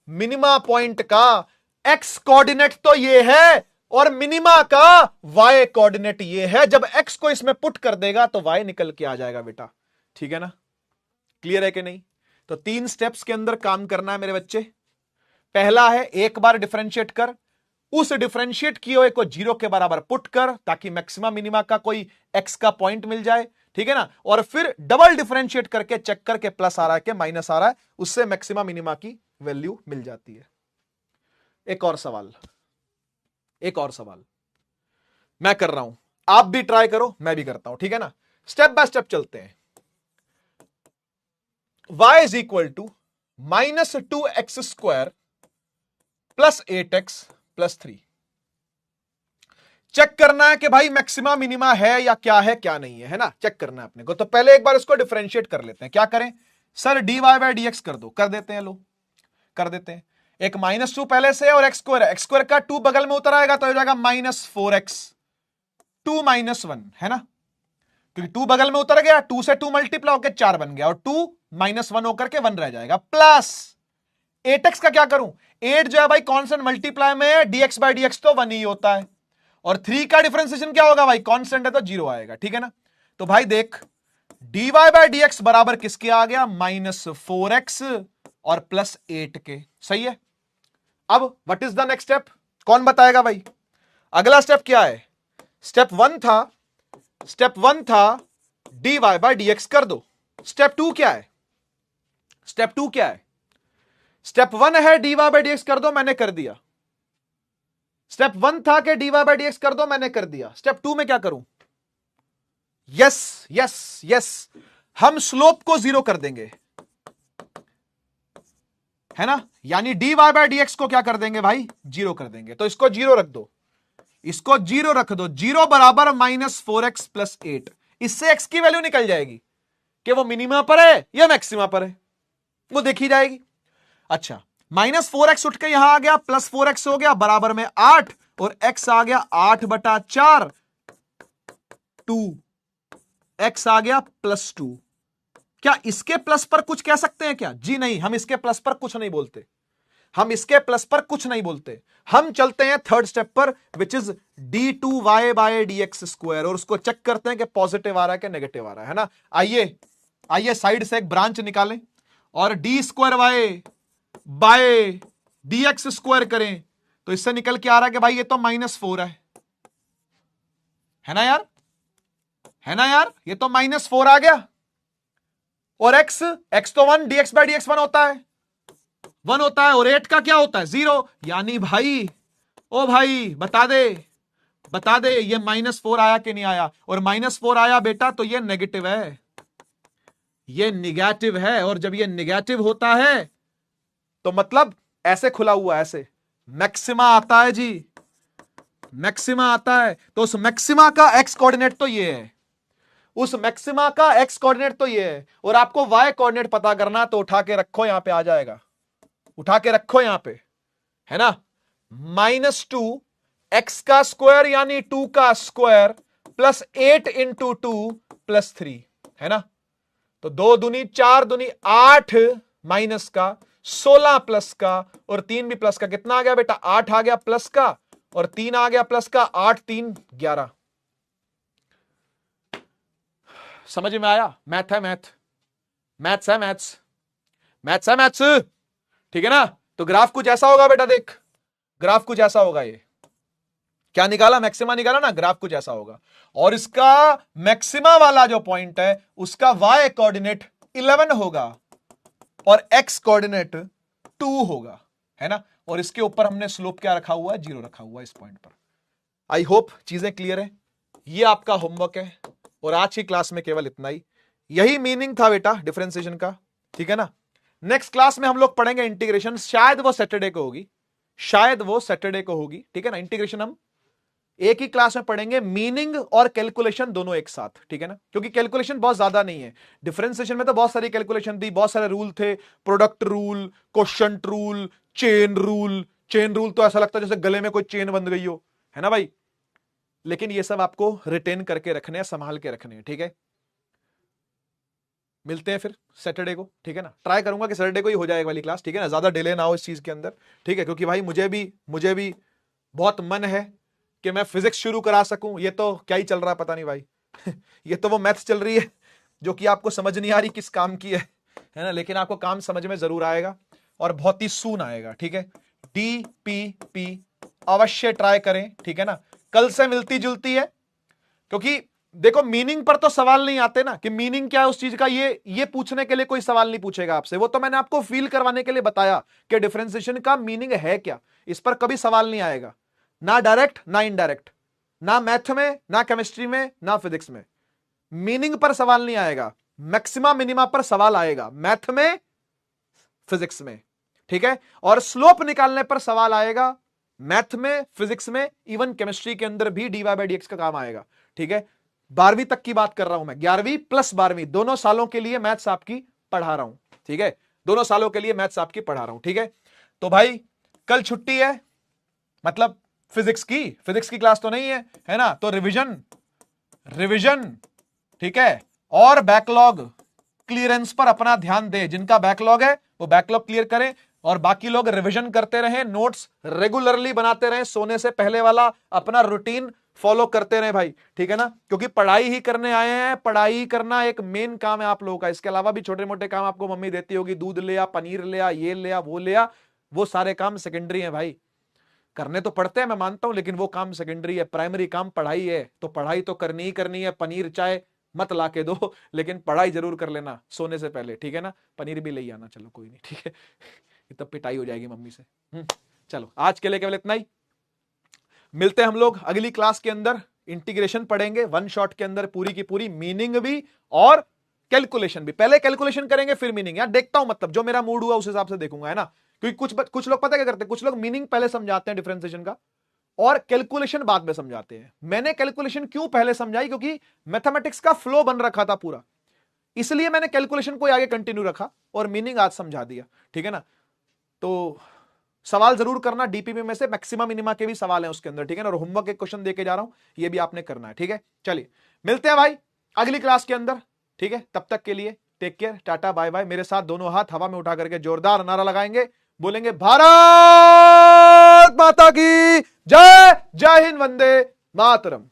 Speaker 1: मिनिमा पॉइंट का x कोऑर्डिनेट तो ये है और मिनिमा का y कोऑर्डिनेट ये है। जब x को इसमें पुट कर देगा तो y निकल के आ जाएगा बेटा, ठीक है ना? क्लियर है कि नहीं? तो 3 स्टेप्स के अंदर काम करना है मेरे बच्चे। पहला है एक बार डिफरेंशिएट कर, उस डिफरेंशिएट किए हुए को 0 के बराबर पुट कर ताकि मैक्सिमा मिनिमा का कोई x का पॉइंट मिल जाए, ठीक है ना? और फिर डबल डिफरेंशिएट करके चेक करके प्लस आ रहा है कि माइनस आ रहा है, उससे मैक्सिमा मिनिमा की वैल्यू मिल जाती है। एक और सवाल मैं कर रहा हूं, आप भी ट्राई करो, मैं भी करता हूं, ठीक है ना? स्टेप बाय स्टेप चलते हैं। y is equal to -2x² + 8x + 3। Check करना है कि भाई मैक्सिमा मिनिमा है या क्या है क्या नहीं है ना? चेक करना है अपने को। तो पहले एक बार इसको डिफरेंशिएट कर लेते हैं। क्या करें सर? dy बाय dx कर दो। कर देते हैं, लो कर देते हैं। एक -2 पहले से और x² का 2 बगल में उतर आएगा तो हो जाएगा -4x 2 - 1, है ना? क्योंकि 2 बगल में उतर गया, 2 से 2 मल्टीप्लाई होकर 4 बन गया और 2 - 1 होकर के 1 रह जाएगा। प्लस 8x का क्या करूं? 8 जो है भाई कांस्टेंट मल्टीप्लाई में है, dx बाय dx तो 1 ही होता है। और 3 का डिफरेंशिएशन क्या होगा भाई? कांस्टेंट है तो 0 आएगा, ठीक है ना? तो भाई देख dy बाय dx बराबर किसके आ गया? -4x और +8 के। सही है। अब what is the next step? कौन बताएगा भाई? अगला स्टेप क्या है? स्टेप 1 था dy बाय dx कर दो। स्टेप 2 क्या है? स्टेप 1 है dy बाय dx कर दो, मैंने कर दिया। स्टेप 1 था कि dy बाय dx कर दो, मैंने कर दिया। स्टेप 2 में क्या करूं? यस हम स्लोप को 0 कर देंगे, है ना? यानी dy बाय dx को क्या कर देंगे भाई? 0 कर देंगे। तो इसको 0 रख दो, 0 बराबर -4x + 8। इससे एक्स की वैल्यू निकल जाएगी कि वो मिनिमा पर है या मैक्सिमा पर है, वो देखी जाएगी। अच्छा, -4x उठ के यहां आ गया, +4x हो गया, बराबर में 8, और x आ गया 8/4, 2x आ गया +2। क्या इसके प्लस पर कुछ कह सकते हैं क्या? जी नहीं, हम इसके प्लस पर कुछ नहीं बोलते, हम इसके प्लस पर कुछ नहीं बोलते। हम चलते हैं थर्ड स्टेप पर, विच इज d2y/dx², और उसको चेक करते हैं कि पॉजिटिव आ रहा है कि नेगेटिव आ रहा है ना। आइए साइड से एक ब्रांच निकालें और d²y/dx² करें, तो इससे निकल के आ रहा है कि भाई ये तो -4 है ना यार, है ना यार, ये तो -4 आ गया। और x तो 1, dx/dx 1 होता है, 1 होता है, और 8 का क्या होता है? 0। यानी भाई, ओ भाई बता दे ये -4 आया कि नहीं आया? और -4 आया बेटा तो ये नेगेटिव है, ये निगेटिव है। और जब ये निगेटिव होता है तो मतलब ऐसे खुला हुआ, ऐसे मैक्सिमा आता है जी, मैक्सिमा आता है। तो उस मैक्सिमा का एक्स कोऑर्डिनेट तो ये है, उस मैक्सिमा का एक्स कोऑर्डिनेट तो ये है, और आपको वाई कोऑर्डिनेट पता करना तो उठा के रखो, यहां पे आ जाएगा, उठा के रखो यहां पे, है ना। -2 x का स्क्वायर यानी 2 का स्क्वायर प्लस 8 × 2 + 3, है ना। तो 2 दूनी 4 दूनी 8 माइनस का 16 प्लस का और 3 भी प्लस का, कितना आ गया बेटा? 8 आ गया प्लस का और 3 आ गया प्लस का, 8 3 11। समझ में आया? मैथ है, मैथ्स है, मैथ्स है, मैथ्स, ठीक है ना। तो ग्राफ कुछ ऐसा होगा बेटा, देख ग्राफ कुछ ऐसा होगा, ये क्या निकाला? मैक्सिमा निकाला ना, ग्राफ कुछ ऐसा होगा। और इसका मैक्सिमा वाला जो पॉइंट है उसका वाई कोऑर्डिनेट 11 होगा और एक्स कोऑर्डिनेट 2 होगा, है ना। और इसके ऊपर हमने स्लोप क्या रखा हुआ है? 0 रखा हुआ है इस पॉइंट पर। आई होप चीजें क्लियर है। ये आपका होमवर्क है और आज की क्लास में केवल इतना ही, यही मीनिंग था बेटा डिफरेंशिएशन का, ठीक है ना। नेक्स्ट क्लास में हम लोग पढ़ेंगे इंटीग्रेशन, शायद वो सैटरडे को होगी, शायद वो सैटरडे को होगी, ठीक है ना। इंटीग्रेशन हम एक ही क्लास में पढ़ेंगे, मीनिंग और कैलकुलेशन दोनों एक साथ, ठीक है ना, क्योंकि कैलकुलेशन बहुत ज्यादा नहीं है। डिफरेंशिएशन में तो बहुत सारी कैलकुलेशन थी, बहुत सारे रूल थे, product rule, quotient rule, chain rule. Chain rule तो ऐसा लगता है जैसे गले में कोई चेन बंध गई हो, है ना भाई। लेकिन ये सब आपको रिटेन करके रखने हैं, संभाल के रखने हैं, ठीक है। मिलते हैं फिर सैटरडे को, ठीक है ना। ट्राई करूंगा कि सैटरडे को ही हो जाए वाली क्लास, ठीक है ना, ज्यादा डिले ना हो इस चीज के अंदर, ठीक है। क्योंकि भाई मुझे भी बहुत मन है कि मैं फिजिक्स शुरू करा सकूं। ये तो क्या ही चल रहा है पता नहीं भाई ये तो वो मैथ्स चल रही है जो कि आपको समझ नहीं आ रही किस काम की है ना। लेकिन आपको काम समझ में जरूर आएगा और बहुत ही सून आएगा, ठीक है। DPP अवश्य ट्राई करें, ठीक है ना। कल से मिलती जुलती है, क्योंकि देखो मीनिंग पर तो सवाल नहीं आते ना, कि मीनिंग क्या है उस चीज का, ये पूछने के लिए कोई सवाल नहीं पूछेगा आपसे। वो तो मैंने आपको फील करवाने के लिए बताया कि डिफरेंशिएशन का मीनिंग है क्या, इस पर कभी सवाल नहीं आएगा, ना डायरेक्ट ना इनडायरेक्ट, ना मैथ में ना केमिस्ट्री में ना फिजिक्स में। मीनिंग पर सवाल नहीं आएगा, मैक्सिमा मिनिमा पर सवाल आएगा, मैथ में फिजिक्स में, ठीक है। और स्लोप निकालने पर सवाल आएगा, मैथ में फिजिक्स में, इवन केमिस्ट्री के अंदर भी dy/dx का काम आएगा, ठीक है। 12वीं तक की बात कर रहा हूं मैं, 11वीं + 12वीं दोनों सालों के लिए मैथ्स आपकी पढ़ा रहा हूं, ठीक है। दोनों सालों के लिए मैथ्स आपकी पढ़ा रहा हूं, ठीक है। तो भाई कल छुट्टी है, मतलब फिजिक्स की क्लास तो नहीं है ना। तो रिवीजन, ठीक है, और बैकलॉग क्लियरेंस पर अपना ध्यान दे। जिनका बैकलॉग है वो बैकलॉग क्लियर करें और बाकी लोग रिवीजन करते रहें, नोट्स रेगुलरली बनाते रहें, सोने से पहले वाला अपना रूटीन फॉलो करते रहें भाई, ठीक है ना। क्योंकि पढ़ाई ही करने आए हैं, पढ़ाई करना एक मेन काम है आप लोगों का। इसके अलावा भी छोटे मोटे काम आपको मम्मी देती होगी, दूध ले आ, पनीर ले आ, ये ले आ, वो ले आ, वो सारे काम सेकेंडरी हैं भाई। करने तो पड़ते हैं, मैं मानता हूं, लेकिन वो काम सेकेंडरी है। प्राइमरी काम पढ़ाई है, तो पढ़ाई तो करनी ही करनी है। पनीर चाय मत ला के दो, लेकिन पढ़ाई जरूर कर लेना सोने से पहले, ठीक है ना। पनीर भी ले आना, चलो कोई नहीं, ठीक है तब पिटाई हो जाएगी मम्मी से। चलो आज के लिए केवल इतना ही, मिलते हैं हम लोग अगली क्लास के अंदर। इंटीग्रेशन पढ़ेंगे 1 शॉट के अंदर, पूरी की पूरी, मीनिंग भी और कैलकुलेशन भी। पहले कैलकुलेशन करेंगे फिर मीनिंग, यार देखता हूं, मतलब जो मेरा मूड हुआ उस हिसाब से देखूंगा, है ना। क्योंकि कुछ लोग पता क्या करते हैं, कुछ लोग मीनिंग पहले समझाते हैं डिफरेंशिएशन का और कैलकुलेशन बाद में समझाते हैं। मैंने कैलकुलेशन क्यों पहले समझाई, क्योंकि मैथमेटिक्स का फ्लो बन रखा था पूरा, इसलिए मैंने कैलकुलेशन को आगे कंटिन्यू रखा और मीनिंग आज समझा दिया, ठीक है ना। तो सवाल जरूर करना, डीपीपी में से मैक्सिमम मिनिमा के भी सवाल हैं उसके अंदर, ठीक है ना। और होमवर्क एक क्वेश्चन देके जा रहा हूं, ये भी आपने करना है, ठीक है। चलिए मिलते हैं भाई अगली क्लास के अंदर, ठीक है। तब तक के लिए take care, tata bye bye. मेरे साथ दोनों हाथ हवा में उठा करके जोरदार नारा लगाएंगे, बोलेंगे भारत माता की जय, जय हिंद, वंदे मातरम।